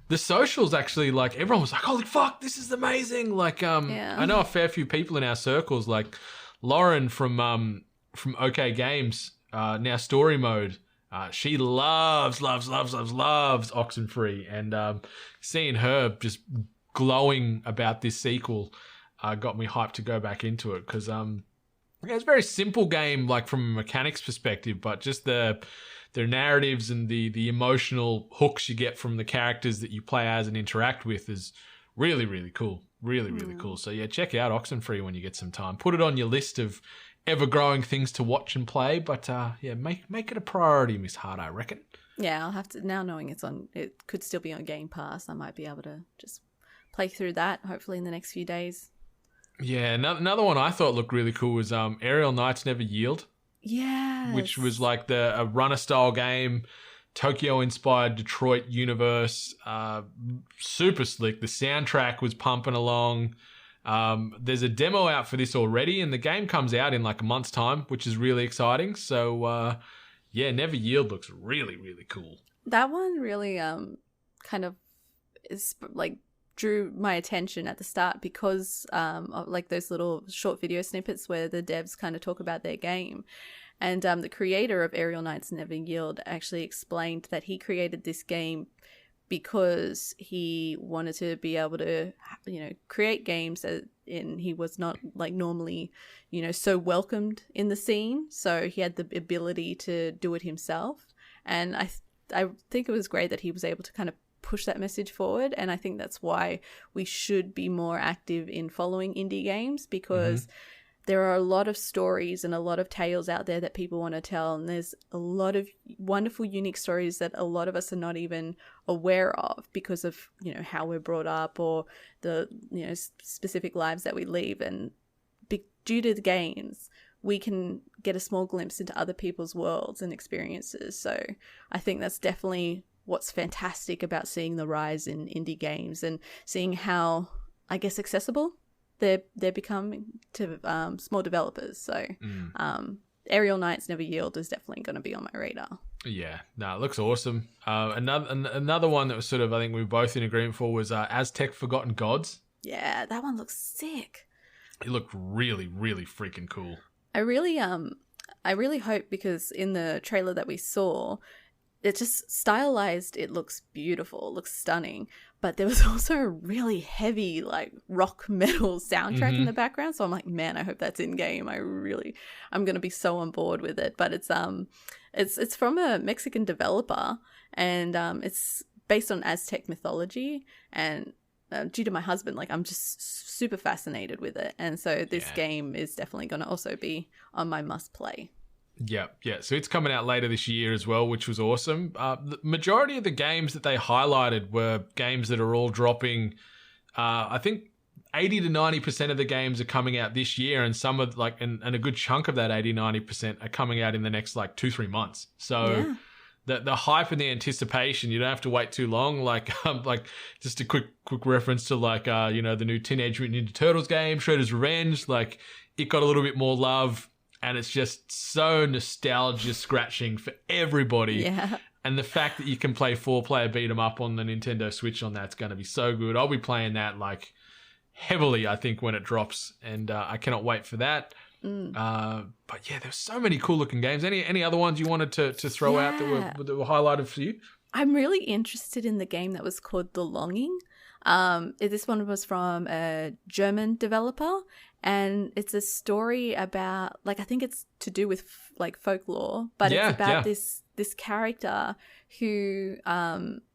the socials actually, like everyone was like, holy fuck, this is amazing. Like I know a fair few people in our circles, like Lauren from OK Games, now Story Mode. She loves Oxenfree, and seeing her just glowing about this sequel got me hyped to go back into it because it's a very simple game, like from a mechanics perspective, but just the narratives and the emotional hooks you get from the characters that you play as and interact with is really, really cool. Really, really cool. So check out Oxenfree when you get some time. Put it on your list of ever-growing things to watch and play, but make it a priority, Miss Hart, I reckon. Yeah, I'll have to, now knowing it could still be on Game Pass, I might be able to just play through that, hopefully in the next few days. Yeah, another one I thought looked really cool was Aerial Knights Never Yield. Yeah. Which was like a runner-style game, Tokyo-inspired Detroit universe, super slick. The soundtrack was pumping along. There's a demo out for this already, and the game comes out in like a month's time, which is really exciting. So, Never Yield looks really, really cool. That one really kind of is like drew my attention at the start because of like those little short video snippets where the devs kind of talk about their game. And the creator of Aerial Knights Never Yield actually explained that he created this game because he wanted to be able to, create games and he was not like normally, so welcomed in the scene. So he had the ability to do it himself. And I think it was great that he was able to kind of push that message forward. And I think that's why we should be more active in following indie games, because there are a lot of stories and a lot of tales out there that people want to tell. And there's a lot of wonderful, unique stories that a lot of us are not even aware of because of, how we're brought up or the, specific lives that we lead. And due to the games, we can get a small glimpse into other people's worlds and experiences. So I think that's definitely what's fantastic about seeing the rise in indie games and seeing how, I guess, accessible they're becoming to small developers. So Aerial Knights Never Yield is definitely going to be on my radar. Yeah, no, it looks awesome. Another one that was sort of, I think we were both in agreement for was Aztec Forgotten Gods. Yeah, that one looks sick. It looked really, really freaking cool. I really hope, because in the trailer that we saw, it's just stylized. It looks beautiful. It looks stunning. But there was also a really heavy, like, rock metal soundtrack in the background. So I'm like, man, I hope that's in game. I'm going to be so on board with it. But it's from a Mexican developer, and it's based on Aztec mythology. And due to my husband, like, I'm just super fascinated with it. And so this game is definitely going to also be on my must play. Yeah. So it's coming out later this year as well, which was awesome. The majority of the games that they highlighted were games that are all dropping. I think 80 to 90% of the games are coming out this year, and some of and a good chunk of that 80-90% are coming out in the next 2-3 months. So the hype and the anticipation, you don't have to wait too long. Like just a quick reference to the new Teenage Mutant Ninja Turtles game, Shredder's Revenge. Like, it got a little bit more love. And it's just so nostalgia scratching for everybody. Yeah. And the fact that you can play 4-player beat 'em up on the Nintendo Switch on that's going to be so good. I'll be playing that heavily, I think, when it drops, and I cannot wait for that. But yeah, there's so many cool looking games. Any other ones you wanted to throw out that were highlighted for you? I'm really interested in the game that was called The Longing. This one was from a German developer, and it's a story about, I think it's to do with folklore, but it's about this character who,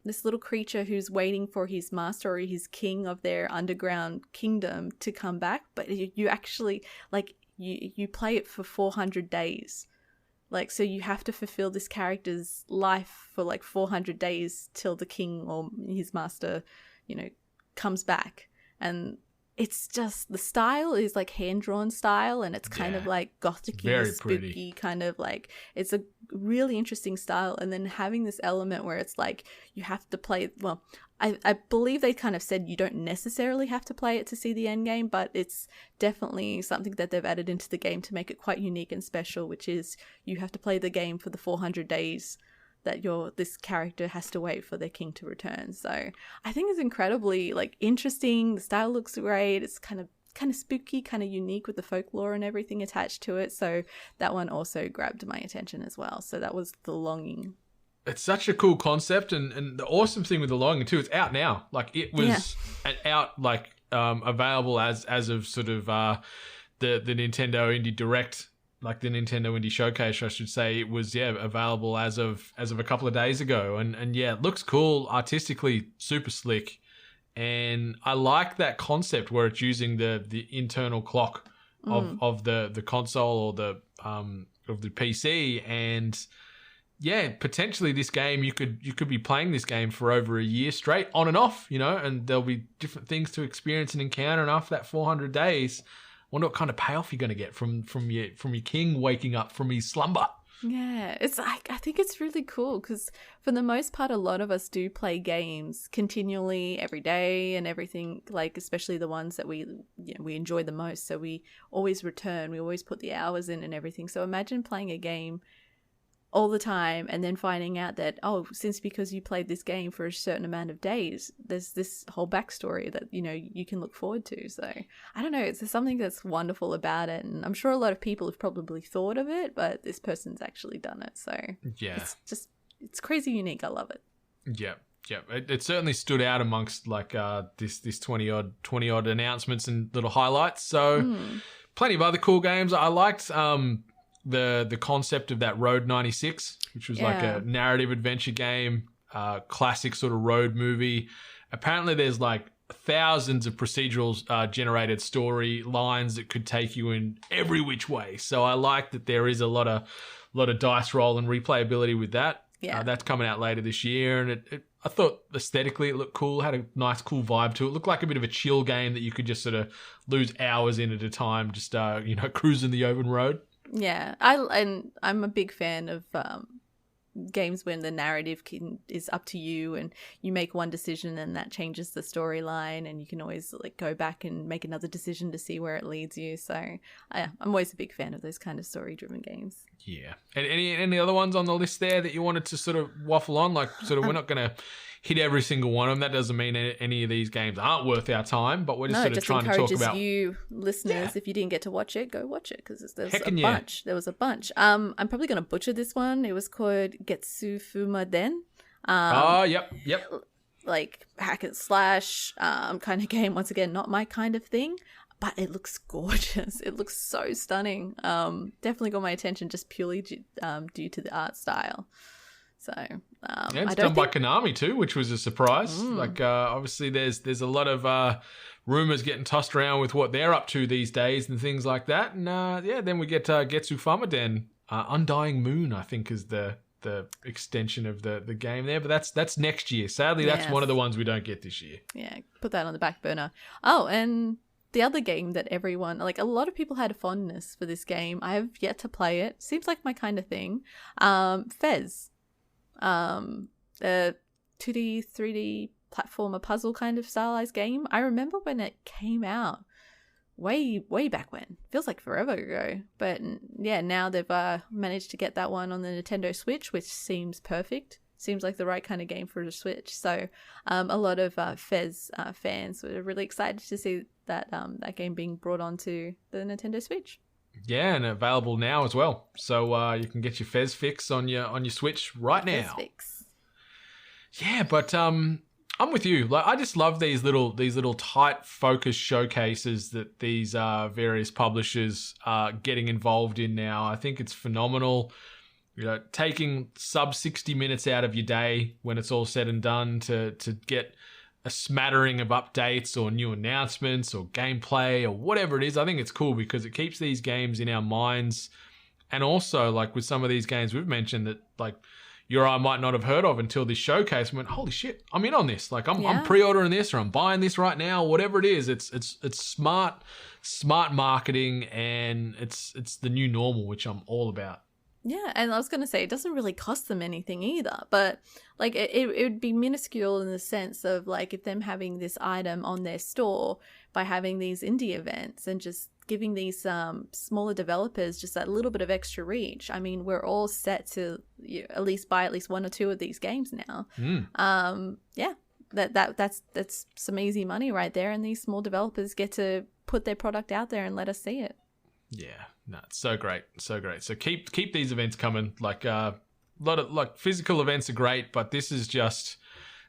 this little creature who's waiting for his master or his king of their underground kingdom to come back. But you actually, you play it for 400 days. So you have to fulfill this character's life for 400 days till the king or his master, comes back. And it's just, the style is hand-drawn style, and it's kind of gothic-y, spooky, kind of it's a really interesting style. And then having this element where it's you have to play, well, I believe they kind of said you don't necessarily have to play it to see the end game, but it's definitely something that they've added into the game to make it quite unique and special, which is you have to play the game for the 400 days that this character has to wait for their king to return. So I think it's incredibly interesting. The style looks great. It's kind of spooky, kind of unique with the folklore and everything attached to it. So that one also grabbed my attention as well. So that was The Longing. It's such a cool concept, and the awesome thing with The Longing too, it's out now. It was out available as of sort of the Nintendo Indie Direct, the Nintendo Indie Showcase, I should say. It was available as of a couple of days ago, and it looks cool, artistically super slick, and I like that concept where it's using the internal clock of the console or the of the PC. And potentially this game, you could be playing this game for over a year straight, on and off, and there'll be different things to experience and encounter. And after that 400 days, I wonder what kind of payoff you're going to get from your king waking up from his slumber. Yeah, it's I think it's really cool because for the most part, a lot of us do play games continually every day and everything, especially the ones that we enjoy the most. So we always return, we always put the hours in and everything. So imagine playing a game all the time and then finding out that, because you played this game for a certain amount of days, there's this whole backstory that you can look forward to. So I don't know, it's something that's wonderful about it, and I'm sure a lot of people have probably thought of it, but this person's actually done it. So it's crazy unique. I love it. It certainly stood out amongst this 20 odd announcements and little highlights. So plenty of other cool games. I liked the concept of that Road 96, which was a narrative adventure game, classic sort of road movie. Apparently there's thousands of procedural generated story lines that could take you in every which way. So I like that there is a lot of dice roll and replayability with that. That's coming out later this year, and I thought aesthetically it looked cool, had a nice cool vibe to it. It looked like a bit of a chill game that you could just sort of lose hours in at a time, just cruising the open road. Yeah, I'm a big fan of games when the narrative is up to you and you make one decision and that changes the storyline, and you can always like go back and make another decision to see where it leads you. So I'm always a big fan of those kind of story-driven games. Yeah. And any other ones on the list there that you wanted to sort of waffle on? Like, sort of, we're not going to hit every single one of them. That doesn't mean any of these games aren't worth our time, but we're just sort of trying to talk about. You listeners, if you didn't get to watch it, go watch it, because there's a bunch. There was a bunch. I'm probably going to butcher this one. It was called Getsu Fuma Den. Yep. Like hack and slash kind of game. Once again, not my kind of thing, but it looks gorgeous. It looks so stunning. Definitely got my attention just purely due to the art style. So it's done by Konami too, which was a surprise. Like obviously there's a lot of rumors getting tossed around with what they're up to these days and things like that. And then we get Getsu Famaden, Undying Moon, I think is the extension of the game there, but that's next year. Sadly, that's one of the ones we don't get this year. Yeah, put that on the back burner. Oh, and the other game that everyone, like a lot of people had a fondness for this game. I have yet to play it. Seems like my kind of thing. Fez. A 2D, 3D platformer puzzle kind of stylized game. I remember when it came out way back when. Feels like forever ago. But yeah, now they've managed to get that one on the Nintendo Switch, which seems perfect. Seems like the right kind of game for the Switch. So a lot of Fez fans were really excited to see that that game being brought onto the Nintendo Switch. Yeah, and available now as well. So you can get your Fez fix on your Switch right now. Fez fix. Yeah, but I'm with you. Like, I just love these little tight focus showcases that these various publishers are getting involved in now. I think it's phenomenal. You know, taking sub 60 minutes out of your day when it's all said and done to get a smattering of updates or new announcements or gameplay or whatever it is. I think it's cool because it keeps these games in our minds. And also, like with some of these games we've mentioned that like you or I might not have heard of until this showcase, and went, holy shit, I'm in on this. Like I'm pre-ordering this, or I'm buying this right now, whatever it is. It's smart marketing, and it's the new normal, which I'm all about. Yeah, and I was going to say, it doesn't really cost them anything either, but like it would be minuscule in the sense of like if them having this item on their store by having these indie events and just giving these smaller developers just that little bit of extra reach. I mean, we're all set to at least buy at least one or two of these games now. Yeah, that's some easy money right there, and these small developers get to put their product out there and let us see it. Yeah, no, it's so great, so great. So keep these events coming. Like a lot of like physical events are great, but this is just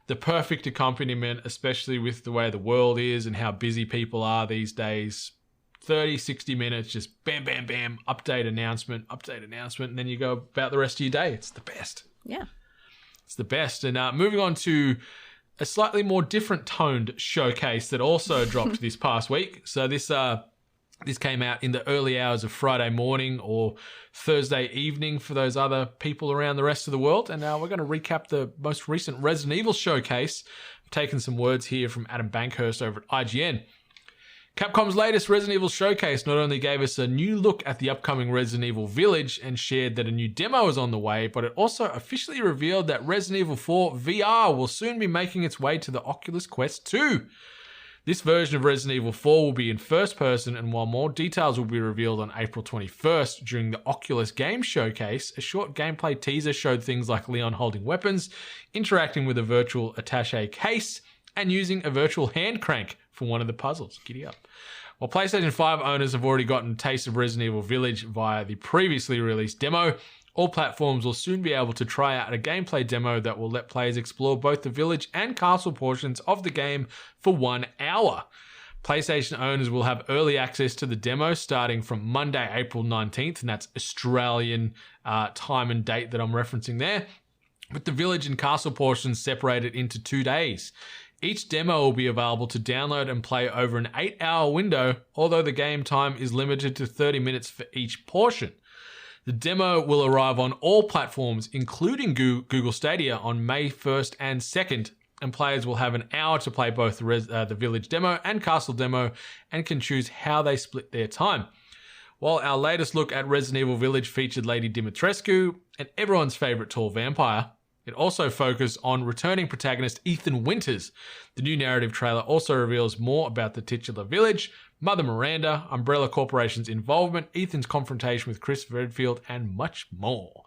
the perfect accompaniment, especially with the way the world is and how busy people are these days. 30, 60 minutes, just bam, bam, bam, update announcement, and then you go about the rest of your day. It's the best. Yeah, it's the best. And moving on to a slightly more different toned showcase that also dropped this past week. So this came out in the early hours of Friday morning or Thursday evening for those other people around the rest of the world. And we're going to recap the most recent Resident Evil showcase. I've taken some words here from Adam Bankhurst over at IGN. Capcom's latest Resident Evil showcase not only gave us a new look at the upcoming Resident Evil Village and shared that a new demo is on the way, but it also officially revealed that Resident Evil 4 VR will soon be making its way to the Oculus Quest 2. This version of Resident Evil 4 will be in first person, and while more details will be revealed on April 21st during the Oculus Game Showcase, a short gameplay teaser showed things like Leon holding weapons, interacting with a virtual attaché case, and using a virtual hand crank for one of the puzzles. Giddy up. While PlayStation 5 owners have already gotten a taste of Resident Evil Village via the previously released demo, all platforms will soon be able to try out a gameplay demo that will let players explore both the village and castle portions of the game for 1 hour. PlayStation owners will have early access to the demo starting from Monday, April 19th, and that's Australian time and date that I'm referencing there, with the village and castle portions separated into 2 days. Each demo will be available to download and play over an 8-hour window, although the game time is limited to 30 minutes for each portion. The demo will arrive on all platforms, including Google Stadia, on May 1st and 2nd, and players will have an hour to play both the village demo and castle demo and can choose how they split their time. while our latest look at Resident Evil Village featured Lady Dimitrescu and everyone's favourite tall vampire. It also focused on returning protagonist Ethan Winters. The new narrative trailer also reveals more about the titular village, Mother Miranda, Umbrella Corporation's involvement, Ethan's confrontation with Chris Redfield, and much more.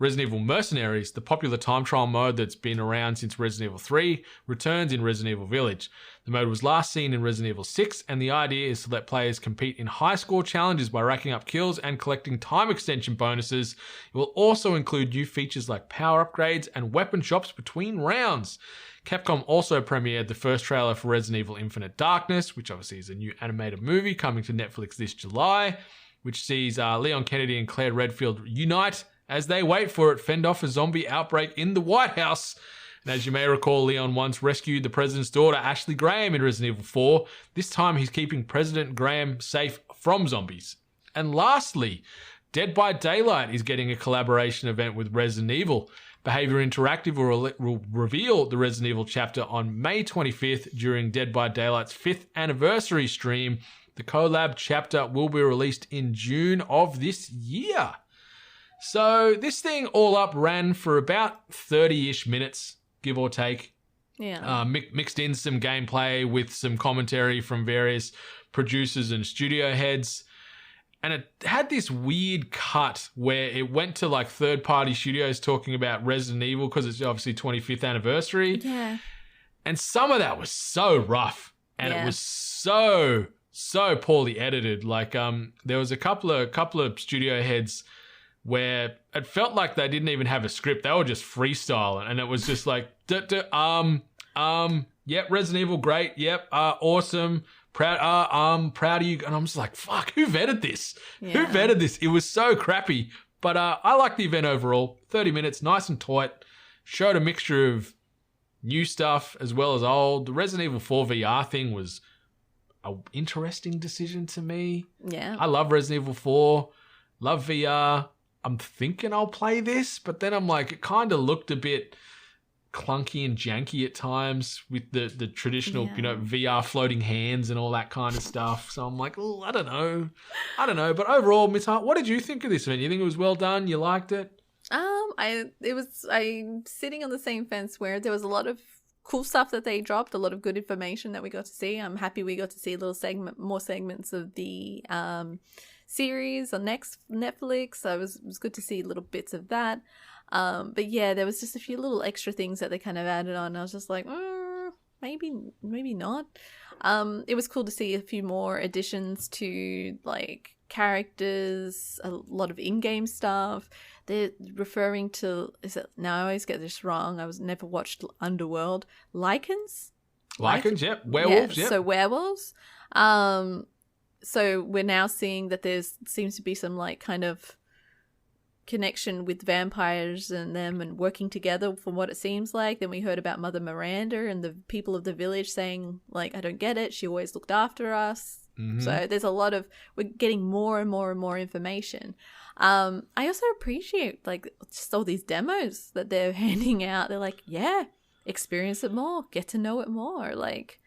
Resident Evil Mercenaries, the popular time trial mode that's been around since Resident Evil 3, returns in Resident Evil Village. The mode was last seen in Resident Evil 6, and the idea is to let players compete in high-score challenges by racking up kills and collecting time extension bonuses. It will also include new features like power upgrades and weapon shops between rounds. Capcom also premiered the first trailer for Resident Evil Infinite Darkness, which obviously is a new animated movie coming to Netflix this July, which sees Leon Kennedy and Claire Redfield unite as they wait for it, fend off a zombie outbreak in the White House. And as you may recall, Leon once rescued the president's daughter, Ashley Graham, in Resident Evil 4. This time he's keeping President Graham safe from zombies. And lastly, Dead by Daylight is getting a collaboration event with Resident Evil. Behavior Interactive will reveal the Resident Evil chapter on May 25th during Dead by Daylight's 5th anniversary stream. The collab chapter will be released in June of this year. So this thing all up ran for about 30-ish minutes, give or take. Yeah. Mixed in some gameplay with some commentary from various producers and studio heads. And it had this weird cut where it went to like third-party studios talking about Resident Evil because it's obviously 25th anniversary. Yeah. And some of that was so rough. And it was so poorly edited. Like there was a couple of studio heads where it felt like they didn't even have a script. They were just freestyling. And it was just like, yep, Resident Evil, great. Yep, awesome. Proud of you. And I'm just like, fuck, who vetted this? Yeah. Who vetted this? It was so crappy. But I liked the event overall. 30 minutes, nice and tight. Showed a mixture of new stuff as well as old. The Resident Evil 4 VR thing was an interesting decision to me. Yeah. I love Resident Evil 4. Love VR. I'm thinking I'll play this, but then I'm like, it kind of looked a bit clunky and janky at times with the traditional, VR floating hands and all that kind of stuff. So I'm like, oh, I don't know. But overall, Miss Hart, what did you think of this event? You think it was well done? You liked it? I'm sitting on the same fence where there was a lot of cool stuff that they dropped, a lot of good information that we got to see. I'm happy we got to see more segments of the series on Netflix. So it was good to see little bits of that. But yeah, there was just a few little extra things that they kind of added on. I was just like, maybe not. It was cool to see a few more additions to like characters, a lot of in-game stuff. They're referring to, now I always get this wrong. I never watched Underworld. Lycans? Lycans, yep. Werewolves, yeah, yep. So werewolves. So we're now seeing that seems to be some like kind of connection with vampires and them and working together from what it seems like. Then we heard about Mother Miranda and the people of the village saying like, I don't get it. She always looked after us. Mm-hmm. So there's a lot of, we're getting more and more and more information. I also appreciate like just all these demos that they're handing out. They're like, yeah, experience it more, get to know it more. Like,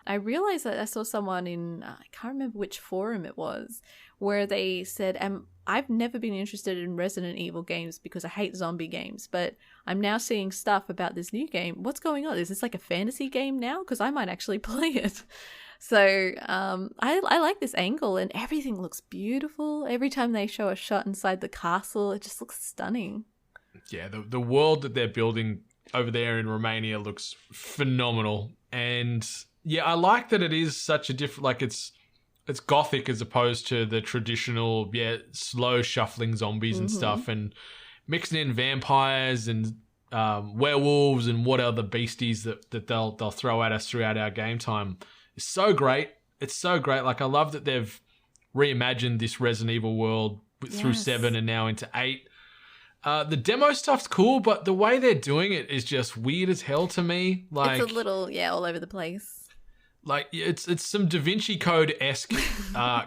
I realized that I saw someone in, I can't remember which forum it was, where they said, I've never been interested in Resident Evil games because I hate zombie games, but I'm now seeing stuff about this new game. What's going on? Is this like a fantasy game now? Because I might actually play it. So I like this angle, and everything looks beautiful. Every time they show a shot inside the castle, it just looks stunning. Yeah, the world that they're building over there in Romania looks phenomenal. And yeah, I like that it is such a different, like it's gothic as opposed to the traditional, slow shuffling zombies and stuff, and mixing in vampires and werewolves and what other beasties that they'll throw at us throughout our game time. It's so great. It's so great. Like, I love that they've reimagined this Resident Evil world through 7 and now into 8. The demo stuff's cool, but the way they're doing it is just weird as hell to me. Like, it's a little, all over the place. Like, it's some Da Vinci Code-esque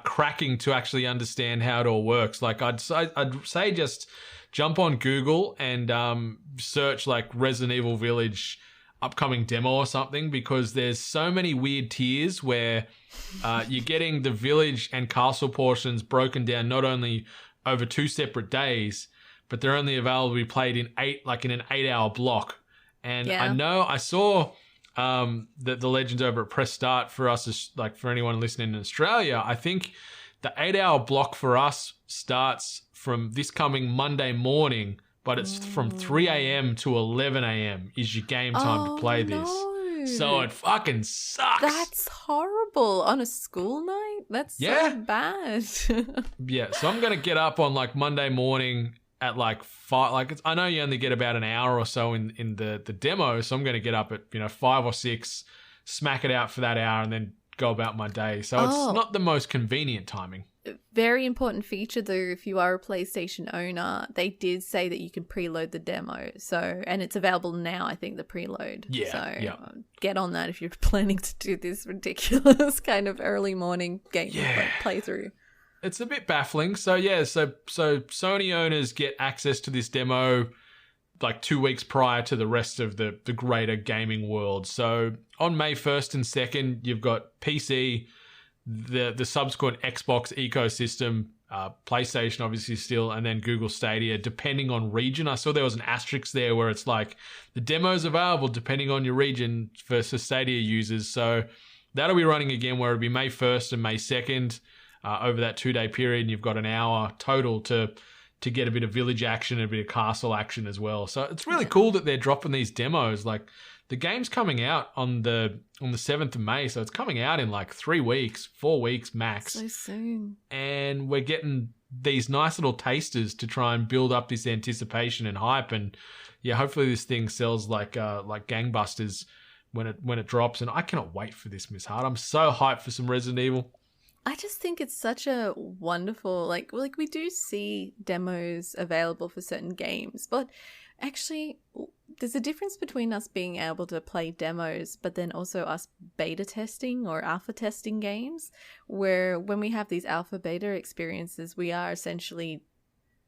cracking to actually understand how it all works. Like, I'd say just jump on Google and search, like, Resident Evil Village upcoming demo or something, because there's so many weird tiers where you're getting the village and castle portions broken down not only over 2 separate days, but they're only available to be played in an 8-hour block. And I know I saw the legends over at Press Start for us, like for anyone listening in Australia. I think the 8-hour block for us starts from this coming Monday morning, but it's from 3 a.m. to 11 a.m. is your game time to play this. So it fucking sucks. That's horrible. On a school night? That's so bad. Yeah, so I'm going to get up on like Monday morning at like 5. Like I know you only get about an hour or so in the demo, so I'm going to get up at 5 or 6, smack it out for that hour, and then go about my day. So it's not the most convenient timing. Very important feature though, if you are a PlayStation owner, they did say that you can preload the demo. So, and it's available now, I think, the preload. Yeah. So get on that if you're planning to do this ridiculous kind of early morning game playthrough. It's a bit baffling. So so Sony owners get access to this demo like 2 weeks prior to the rest of the greater gaming world. So on May 1st and 2nd, you've got PC, the subsequent Xbox ecosystem, PlayStation obviously still, and then Google Stadia, depending on region. I saw there was an asterisk there where it's like the demo's available depending on your region for Stadia users. So that'll be running again, where it'll be May 1st and May 2nd over that 2-day period. And you've got an hour total to get a bit of village action and a bit of castle action as well. So it's really cool that they're dropping these demos. Like the game's coming out on the 7th of May, so it's coming out in like 3 weeks, 4 weeks max. So soon. And we're getting these nice little tasters to try and build up this anticipation and hype. And yeah, hopefully this thing sells like gangbusters when it drops. And I cannot wait for this, Miss Hart. I'm so hyped for some Resident Evil. I just think it's such a wonderful, like we do see demos available for certain games, but actually there's a difference between us being able to play demos, but then also us beta testing or alpha testing games, where when we have these alpha beta experiences, we are essentially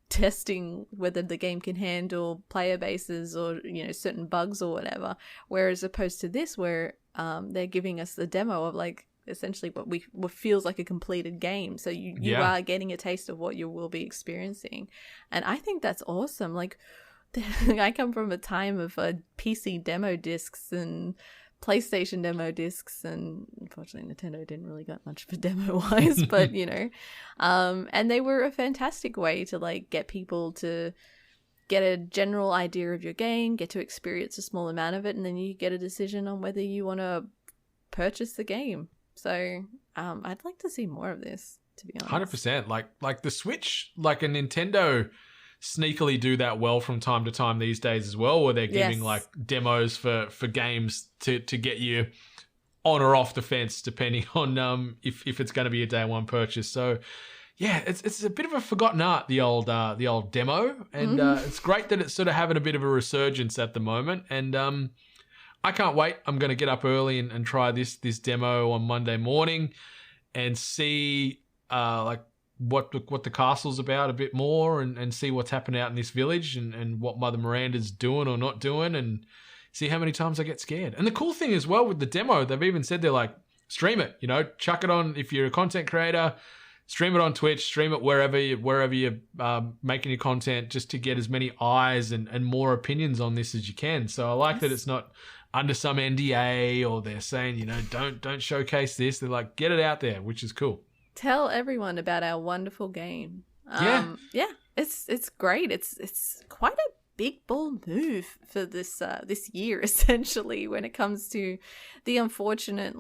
testing whether the game can handle player bases or, certain bugs or whatever. Whereas opposed to this, where they're giving us the demo of like, essentially what feels like a completed game, so you are getting a taste of what you will be experiencing, and I think that's awesome. Like I come from a time of PC demo discs and PlayStation demo discs, and unfortunately Nintendo didn't really got much for demo wise, but and they were a fantastic way to like get people to get a general idea of your game, get to experience a small amount of it, and then you get a decision on whether you want to purchase the game. So I'd like to see more of this, to be honest. 100%. Like the Switch, like a Nintendo sneakily do that well from time to time these days as well, where they're giving like demos for games to get you on or off the fence, depending on if it's going to be a day one purchase. So yeah, it's a bit of a forgotten art, the old demo, and it's great that it's sort of having a bit of a resurgence at the moment. And I can't wait. I'm going to get up early and try this demo on Monday morning and see like what the castle's about a bit more, and see what's happening out in this village, and what Mother Miranda's doing or not doing, and see how many times I get scared. And the cool thing as well with the demo, they've even said they're like, stream it, chuck it on. If you're a content creator, stream it on Twitch, stream it wherever you're making your content, just to get as many eyes and more opinions on this as you can. So I like that it's not under some NDA, or they're saying, don't showcase this. They're like, get it out there, which is cool. Tell everyone about our wonderful game. It's great. It's quite a big bold move for this year, essentially, when it comes to the unfortunate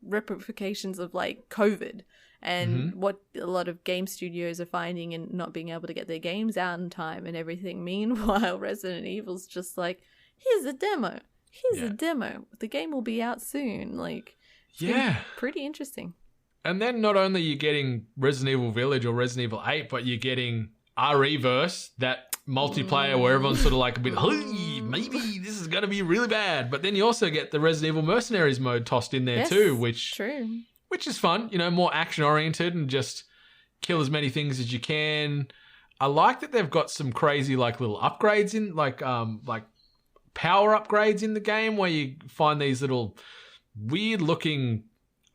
repercussions of like COVID and what a lot of game studios are finding and not being able to get their games out in time and everything. Meanwhile, Resident Evil's just like, here's a demo. A demo. The game will be out soon. Pretty interesting. And then not only are you getting Resident Evil Village or Resident Evil 8, but you're getting ReVerse, that multiplayer where everyone's sort of like a bit, hey, maybe this is going to be really bad. But then you also get the Resident Evil Mercenaries mode tossed in there too, which is fun, more action-oriented and just kill as many things as you can. I like that they've got some crazy little upgrades in, like power upgrades in the game where you find these little weird looking,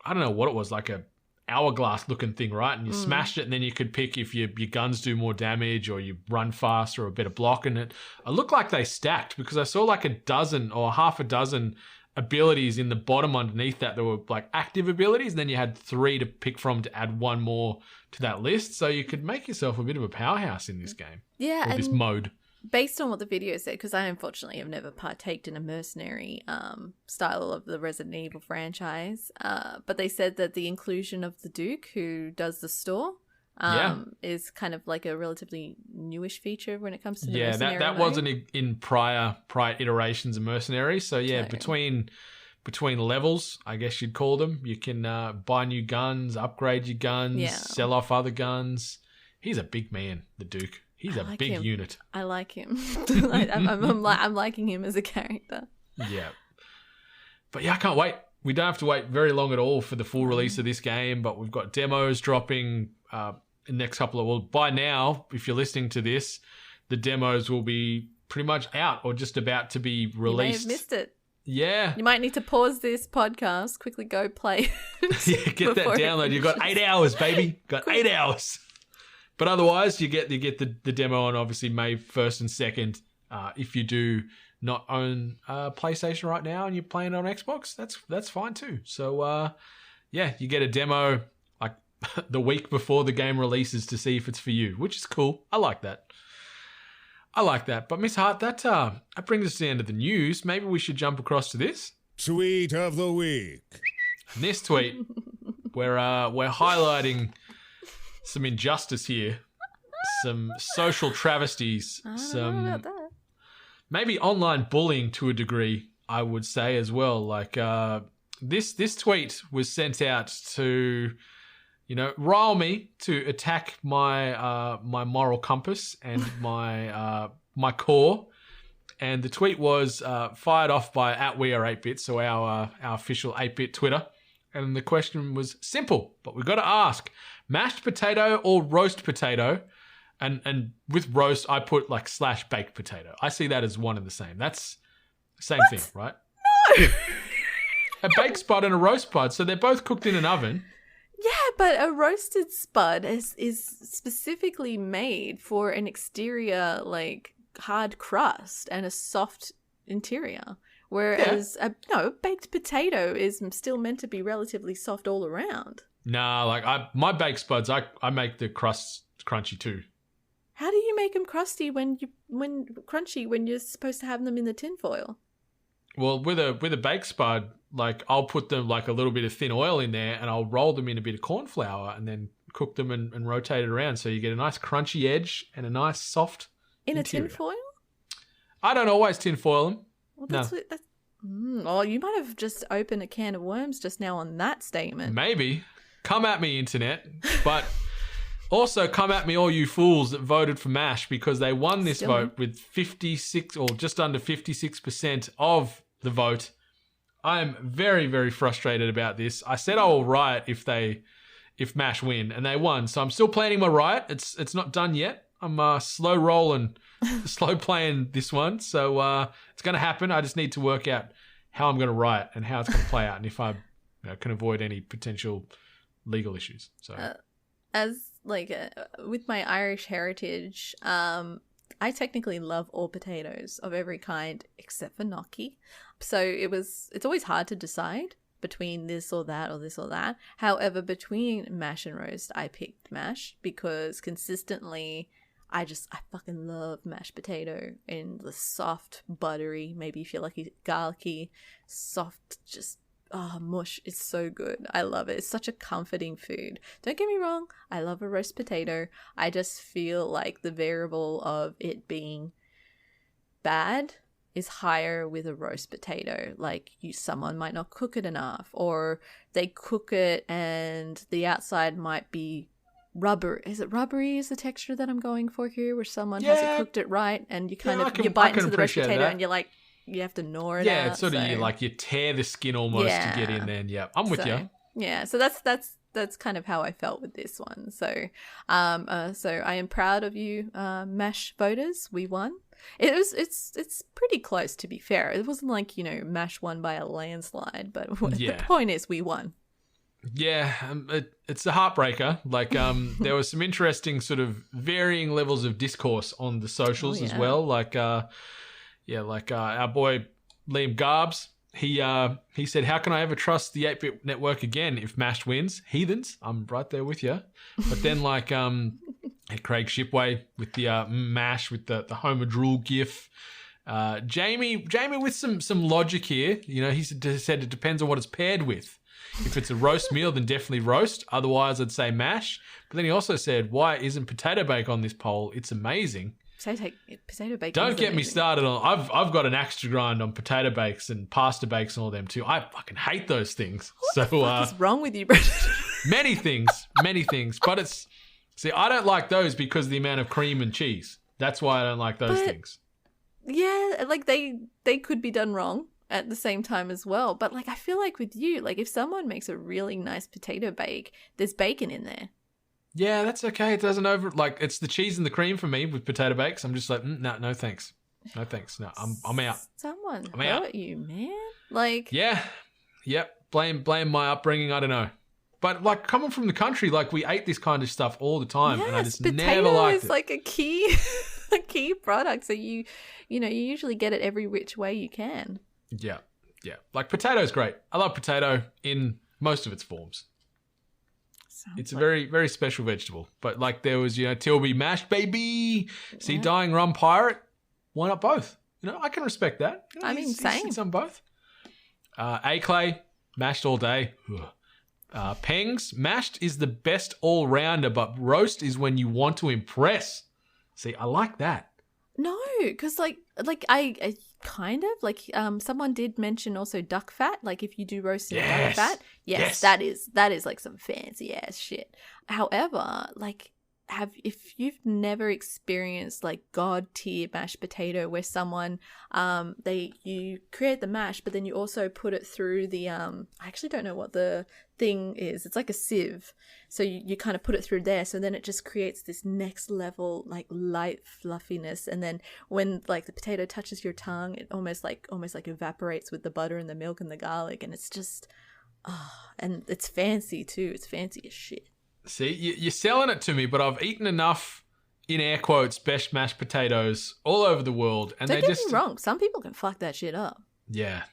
I don't know what it was, like a hourglass looking thing, right? And you smashed it, and then you could pick if your guns do more damage or you run faster or a better block. And it looked like they stacked because I saw like a dozen or half a dozen abilities in the bottom underneath that were like active abilities, and then you had 3 to pick from to add 1 more to that list. So you could make yourself a bit of a powerhouse in this game. Yeah, or this mode. Based on what the video said, because I unfortunately have never partaked in a mercenary style of the Resident Evil franchise, but they said that the inclusion of the Duke, who does the store, is kind of like a relatively newish feature when it comes to the mercenary that mode. wasn't in prior iterations of mercenary. So yeah, between levels, I guess you'd call them, you can buy new guns, upgrade your guns, sell off other guns. He's a big man, the Duke. He's a big unit. I like him. I'm liking him as a character. Yeah. But yeah, I can't wait. We don't have to wait very long at all for the full release of this game, but we've got demos dropping in the next couple of... Well, by now, if you're listening to this, the demos will be pretty much out or just about to be released. You may have missed it. Yeah. You might need to pause this podcast, quickly go play it. Get that download. You've got 8 hours, baby. Got 8 hours. But otherwise, you get the demo on obviously May 1st and 2nd. If you do not own PlayStation right now and you're playing on Xbox, that's fine too. So you get a demo like the week before the game releases to see if it's for you, which is cool. I like that. But Miss Hart, that brings us to the end of the news. Maybe we should jump across to this. Tweet of the week. And this tweet, we're highlighting some injustice here, some social travesties, some about that. Maybe online bullying to a degree, I would say as well. Like this tweet was sent out to, rile me to attack my my moral compass and my core. And the tweet was fired off by @WeAre8bit, so our official 8-bit Twitter. And the question was simple, but we've got to ask: mashed potato or roast potato? And with roast, I put like / baked potato. I see that as one and the same. That's the same thing, right? No. A baked spud and a roast spud, so they're both cooked in an oven. Yeah, but a roasted spud is specifically made for an exterior like hard crust and a soft interior. Whereas a baked potato is still meant to be relatively soft all around. Nah, like my baked spuds, I make the crust crunchy too. How do you make them crusty when crunchy when you're supposed to have them in the tin foil? Well, with a baked spud, like I'll put them like a little bit of thin oil in there and I'll roll them in a bit of corn flour and then cook them and rotate it around so you get a nice crunchy edge and a nice soft interior. A tin foil? I don't always tin foil them. Well, oh, you might have just opened a can of worms just now on that statement. Maybe. Come at me, internet. But also come at me, all you fools that voted for MASH, because they won this vote with 56 or just under 56% of the vote. I am very, very frustrated about this. I said I will riot if MASH win, and they won. So I'm still planning my riot. It's not done yet. I'm slow rolling, slow playing this one. So it's going to happen. I just need to work out how I'm going to riot and how it's going to play out and if I can avoid any potential legal issues. So with my Irish heritage, I technically love all potatoes of every kind except for gnocchi. So it's always hard to decide between this or that or this or that. However, between mash and roast, I picked mash because consistently I fucking love mashed potato and the soft, buttery, maybe if you're lucky, garlicky, soft, just mush. It's so good. I love it. It's such a comforting food. Don't get me wrong, I love a roast potato. I just feel like the variable of it being bad is higher with a roast potato. Like someone might not cook it enough, or they cook it and the outside might be rubber. Is it rubbery is the texture that I'm going for here, where someone hasn't cooked it right and you you bite into the roast potato and you're like, you have to gnaw it out. Yeah, it's sort of you tear the skin almost to get in there. Yeah, I'm with you. Yeah, so that's that's kind of how I felt with this one. So, so I am proud of you, MASH voters. We won. It's pretty close, to be fair. It wasn't like, MASH won by a landslide, but the point is we won. Yeah, it's a heartbreaker. Like, there was some interesting sort of varying levels of discourse on the socials as well. Like, our boy Liam Garbs, he said, "How can I ever trust the 8-Bit network again if MASH wins? Heathens." I'm right there with you. But then, like, Craig Shipway with the MASH with the Homer drool gif. Jamie with some logic here. He said it depends on what it's paired with. If it's a roast meal, then definitely roast. Otherwise, I'd say MASH. But then he also said, "Why isn't potato bake on this poll? It's amazing." Potato bake. Don't get me started on. I've got an axe to grind on potato bakes and pasta bakes and all them too. I fucking hate those things. What the fuck is wrong with you, Brendan? many things. But I don't like those because of the amount of cream and cheese. That's why I don't like those things. Yeah, like they could be done wrong at the same time as well. But like I feel like with you, like if someone makes a really nice potato bake, there's bacon in there. Yeah, that's okay. It doesn't it's the cheese and the cream for me with potato bakes. I'm just like, no thanks. No thanks. No, I'm out. Someone I'm hurt out. you, man. Like yeah, yep. Blame my upbringing. I don't know. But like coming from the country, like we ate this kind of stuff all the time, yes, and I just potato never liked it. is like a key product. So you usually get it every which way you can. Yeah. Like potato's great. I love potato in most of its forms. It's a very, very special vegetable. But like there was, Tilby mashed, baby. See, Dying Rum Pirate. Why not both? I can respect that. Same. Some both. A-Clay, mashed all day. Pengs, mashed is the best all-rounder, but roast is when you want to impress. See, I like that. No, because like I kind of like someone did mention also duck fat. Like if you do roasted duck fat, yes, that is like some fancy ass shit. However, like if you've never experienced like god tier mashed potato where someone you create the mash but then you also put it through the I actually don't know what the thing is. It's like a sieve. So you kind of put it through there. So then it just creates this next level like light fluffiness. And then when like the potato touches your tongue, it almost like evaporates with the butter and the milk and the garlic. And it's just, and it's fancy too. It's fancy as shit. See, you're selling it to me, but I've eaten enough, in air quotes, best mashed potatoes all over the world. And don't get me wrong. Some people can fuck that shit up. Yeah.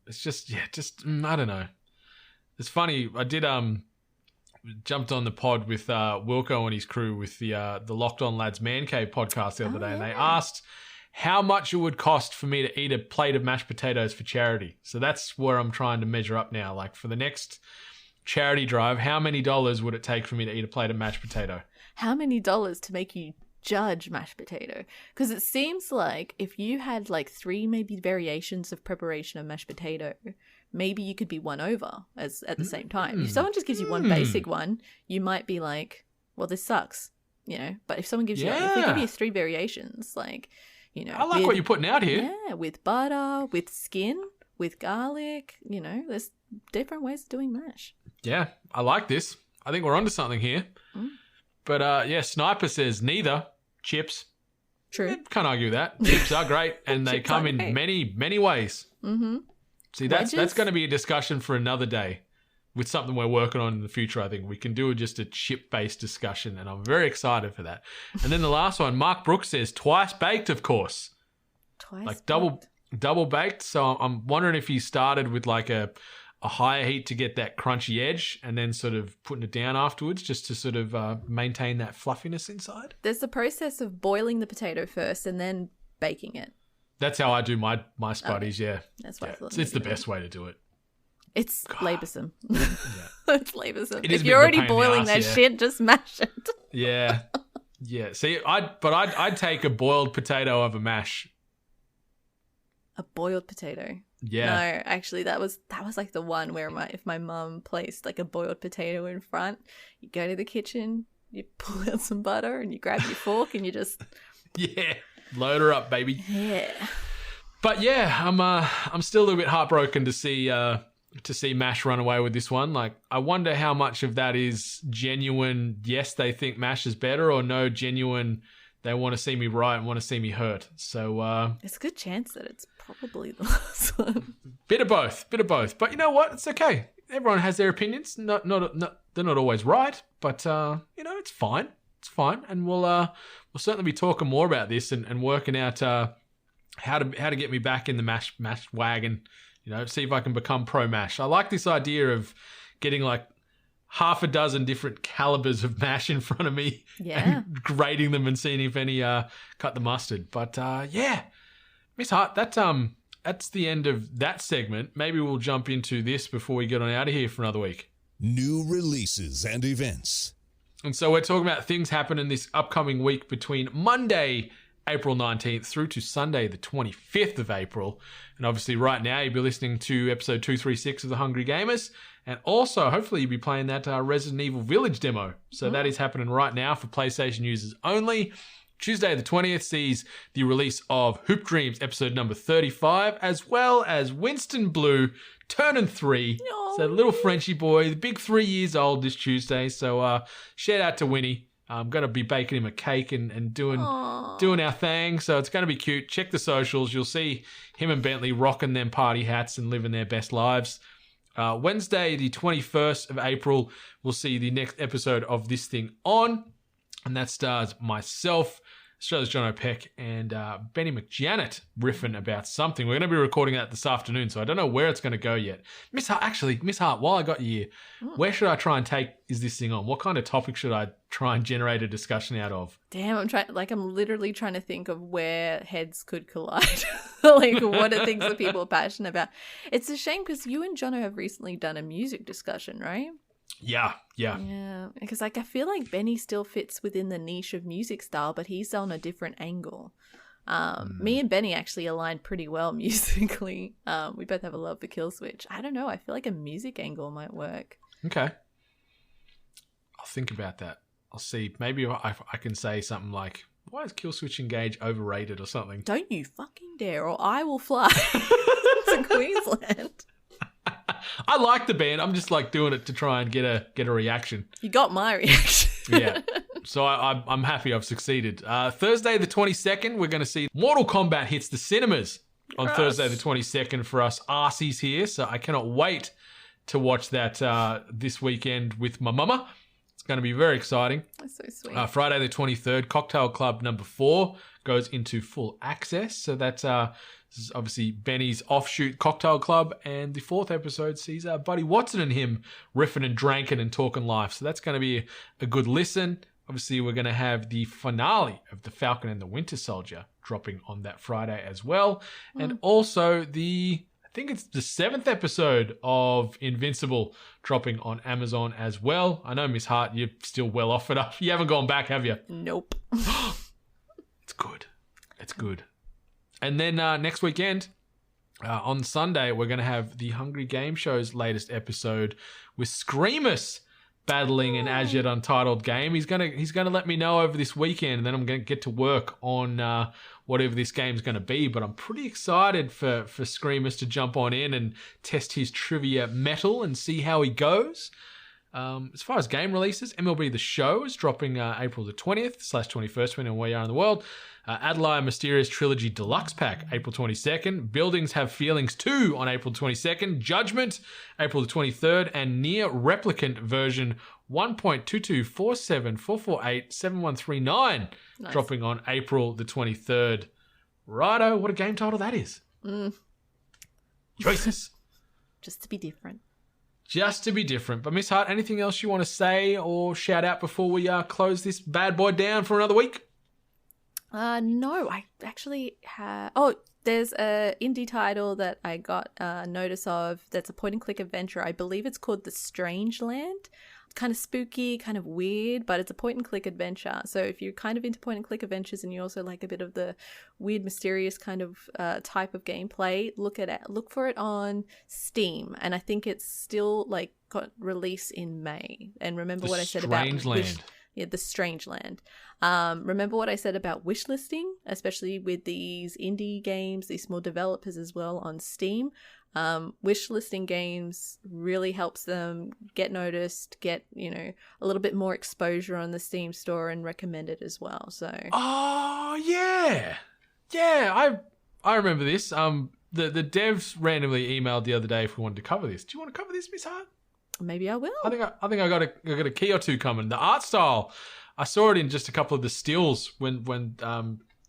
It's just, I don't know. It's funny. I did, jumped on the pod with Wilco and his crew with the Locked On Lads Man Cave podcast the other day, and they asked how much it would cost for me to eat a plate of mashed potatoes for charity. So that's where I'm trying to measure up now. Like for the next charity drive, how many dollars would it take for me to eat a plate of mashed potato? How many dollars to make you judge mashed potato? Because it seems like if you had like 3 maybe variations of preparation of mashed potato, maybe you could be won over at the same time. If someone just gives you one basic one, you might be like, well, this sucks, But if someone gives you, if they give you 3 variations, like, I like what you're putting out here. Yeah, with butter, with skin, with garlic, there's different ways of doing mash. Yeah, I like this. I think we're onto something here. But Sniper says neither. Chips. True. Yeah, can't argue with that. Chips are great, and they come in many ways. Mm-hmm. See, that's going to be a discussion for another day with something we're working on in the future. I think we can do just a chip-based discussion, and I'm very excited for that. And then the last one, Mark Brooks says twice baked, of course. Like double baked. So I'm wondering if he started with like a higher heat to get that crunchy edge and then sort of putting it down afterwards just to sort of maintain that fluffiness inside. There's the process of boiling the potato first and then baking it. That's how I do my spuddies, yeah. That's what I thought. It's the best way to do it. It's laborsome. It's laborsome. If you're already boiling that shit, just mash it. Yeah. See, I'd take a boiled potato over mash. A boiled potato. Yeah. No, actually, that was like the one where if my mum placed like a boiled potato in front, you go to the kitchen, you pull out some butter, and you grab your fork, and you just load her up, baby. Yeah. But yeah, I'm still a little bit heartbroken to see to see MASH run away with this one. Like, I wonder how much of that is genuine, yes, they think MASH is better, or no, genuine, they want to see me right and want to see me hurt. So it's a good chance that it's probably the last one. Bit of both. But you know what? It's okay. Everyone has their opinions. Not they're not always right, but it's fine. It's fine, and we'll certainly be talking more about this and working out how to get me back in the MASH wagon. See if I can become pro MASH. I like this idea of getting like half a dozen different calibers of MASH in front of me, and grading them and seeing if any cut the mustard. But Miss Hart, that's the end of that segment. Maybe we'll jump into this before we get on out of here for another week. New releases and events. And so we're talking about things happening this upcoming week between Monday, April 19th through to Sunday, the 25th of April. And obviously right now you'll be listening to episode 236 of The Hungry Gamers. And also, hopefully you'll be playing that Resident Evil Village demo. So that is happening right now for PlayStation users only. Tuesday the 20th sees the release of Hoop Dreams episode number 35, as well as Winston Blue turning 3. So little Frenchie boy, the big 3 years old this Tuesday. So shout out to Winnie. I'm going to be baking him a cake and doing our thing. So it's going to be cute. Check the socials. You'll see him and Bentley rocking them party hats and living their best lives. Wednesday, the 21st of April, we'll see the next episode of This Thing On. And that stars myself, Australia's John O'Peck, and Benny McJanet riffing about something. We're going to be recording that this afternoon, so I don't know where it's going to go yet. Miss Hart, while I got you here, where should I try and take Is This Thing On? What kind of topic should I try and generate a discussion out of? Damn, I'm literally trying to think of where heads could collide. Like, what are things that people are passionate about? It's a shame because you and Jono have recently done a music discussion, right? Yeah. Because I feel like Benny still fits within the niche of music style, but he's on a different angle. Me and Benny actually aligned pretty well musically. We both have a love for Kill Switch. I don't know. I feel like a music angle might work. Okay. I'll think about that. I'll see. Maybe I can say something like, why is Kill Switch Engage overrated or something? Don't you fucking dare, or I will fly to Queensland. I like the band. I'm just like doing it to try and get a reaction. You got my reaction. Yeah. So I'm happy I've succeeded. Thursday the 22nd, we're going to see Mortal Kombat hits the cinemas on Thursday the 22nd for us Aussies here. So I cannot wait to watch that this weekend with my mama. It's going to be very exciting. That's so sweet. Friday the 23rd, Cocktail Club number 4 goes into full access. So that's this is obviously Benny's offshoot Cocktail Club, and the 4th episode sees Buddy Watson and him riffing and dranking and talking life. So that's going to be a good listen. Obviously, we're going to have the finale of The Falcon and the Winter Soldier dropping on that Friday as well. And also I think it's the 7th episode of Invincible dropping on Amazon as well. I know, Miss Hart, you're still well off it up. You haven't gone back, have you? Nope. It's good. It's good. And then next weekend, on Sunday, we're going to have the Hungry Game Show's latest episode with Screamus battling an as yet untitled game. He's gonna let me know over this weekend, and then I'm going to get to work on whatever this game's going to be. But I'm pretty excited for Screamus to jump on in and test his trivia mettle and see how he goes. As far as game releases, MLB The Show is dropping April the 20th/21st, depending on where you are in the world. Adelaide Mysterious Trilogy Deluxe Pack, April 22nd. Buildings Have Feelings 2 on April 22nd. Judgment, April the 23rd. And Near Replicant version 1.22474487139 dropping on April the 23rd. Righto, what a game title that is. Choices. Just to be different. Just to be different. But Miss Hart, anything else you want to say or shout out before we close this bad boy down for another week? No, I actually have... Oh, there's a indie title that I got notice of that's a point-and-click adventure. I believe it's called The Strange Land. It's kind of spooky, kind of weird, but it's a point-and-click adventure. So if you're kind of into point-and-click adventures and you also like a bit of the weird, mysterious kind of type of gameplay, look for it on Steam. And I think it's still got release in May. And remember what I said about... Strange Land. Yeah, the Strange Land. Remember what I said about wish listing, especially with these indie games, these small developers as well on Steam. Wish listing games really helps them get noticed, get, a little bit more exposure on the Steam store and recommended as well. So. Oh, yeah. Yeah, I remember this. The devs randomly emailed the other day if we wanted to cover this. Do you want to cover this, Miss Hart? Maybe I will. I think I got a key or two coming. The art style, I saw it in just a couple of the stills when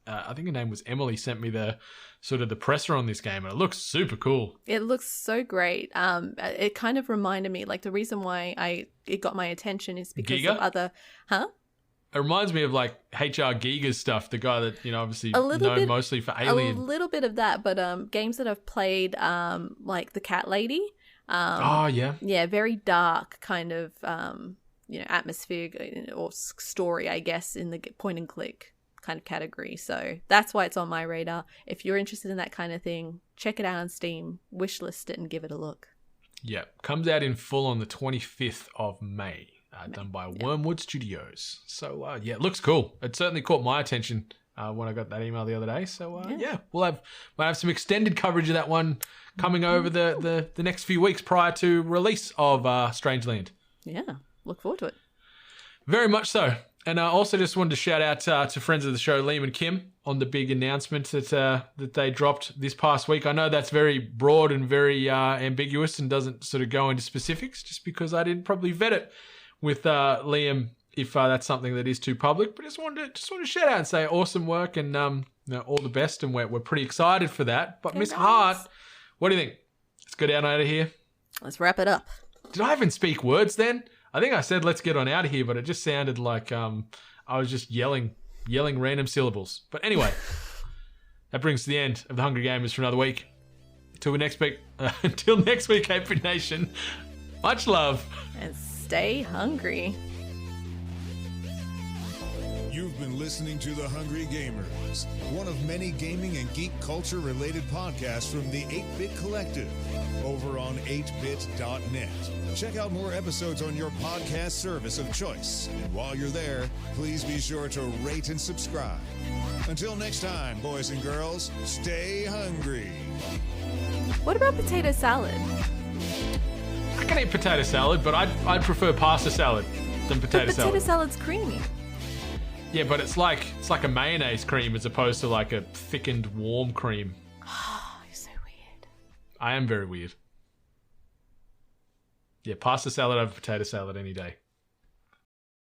I think her name was Emily, sent me the sort of the presser on this game, and it looks super cool. It looks so great. It kind of reminded me, like the reason why it got my attention is because Giga? of other, It reminds me of like HR Giga's stuff, the guy that obviously known mostly for Alien. A little bit of that, but games that I've played, like the Cat Lady. Oh yeah, yeah, very dark kind of atmosphere or story, I guess, in the point and click kind of category. So that's why it's on my radar. If you're interested in that kind of thing, check it out on Steam, wishlist it, and give it a look. Yeah, comes out in full on the 25th of May. Done by Wormwood Studios. So, it looks cool. It certainly caught my attention when I got that email the other day. So, we'll have some extended coverage of that one coming over the next few weeks prior to release of Strangeland. Yeah, look forward to it. Very much so. And I also just wanted to shout out to friends of the show, Liam and Kim, on the big announcement that they dropped this past week. I know that's very broad and very ambiguous and doesn't sort of go into specifics, just because I didn't probably vet it with Liam if that's something that is too public. But just wanted to shout out and say awesome work and all the best, and we're pretty excited for that. But Miss Hart, what do you think? Let's go down out of here. Let's wrap it up. Did I even speak words then? I think I said let's get on out of here, but it just sounded like I was just yelling random syllables. But anyway, that brings to the end of the Hungry Gamers for another week. Until next week, ATEBIT Nation. Much love. And stay hungry. You've been listening to The Hungry Gamers, one of many gaming and geek culture related podcasts from the 8-Bit Collective over on 8bit.net. Check out more episodes on your podcast service of choice. And while you're there, please be sure to rate and subscribe. Until next time, boys and girls, stay hungry. What about potato salad? I can eat potato salad, but I'd prefer pasta salad than potato salad. Potato salad's creamy. Yeah, but it's like a mayonnaise cream as opposed to like a thickened warm cream. Oh, you're so weird. I am very weird. Yeah, pasta salad over potato salad any day.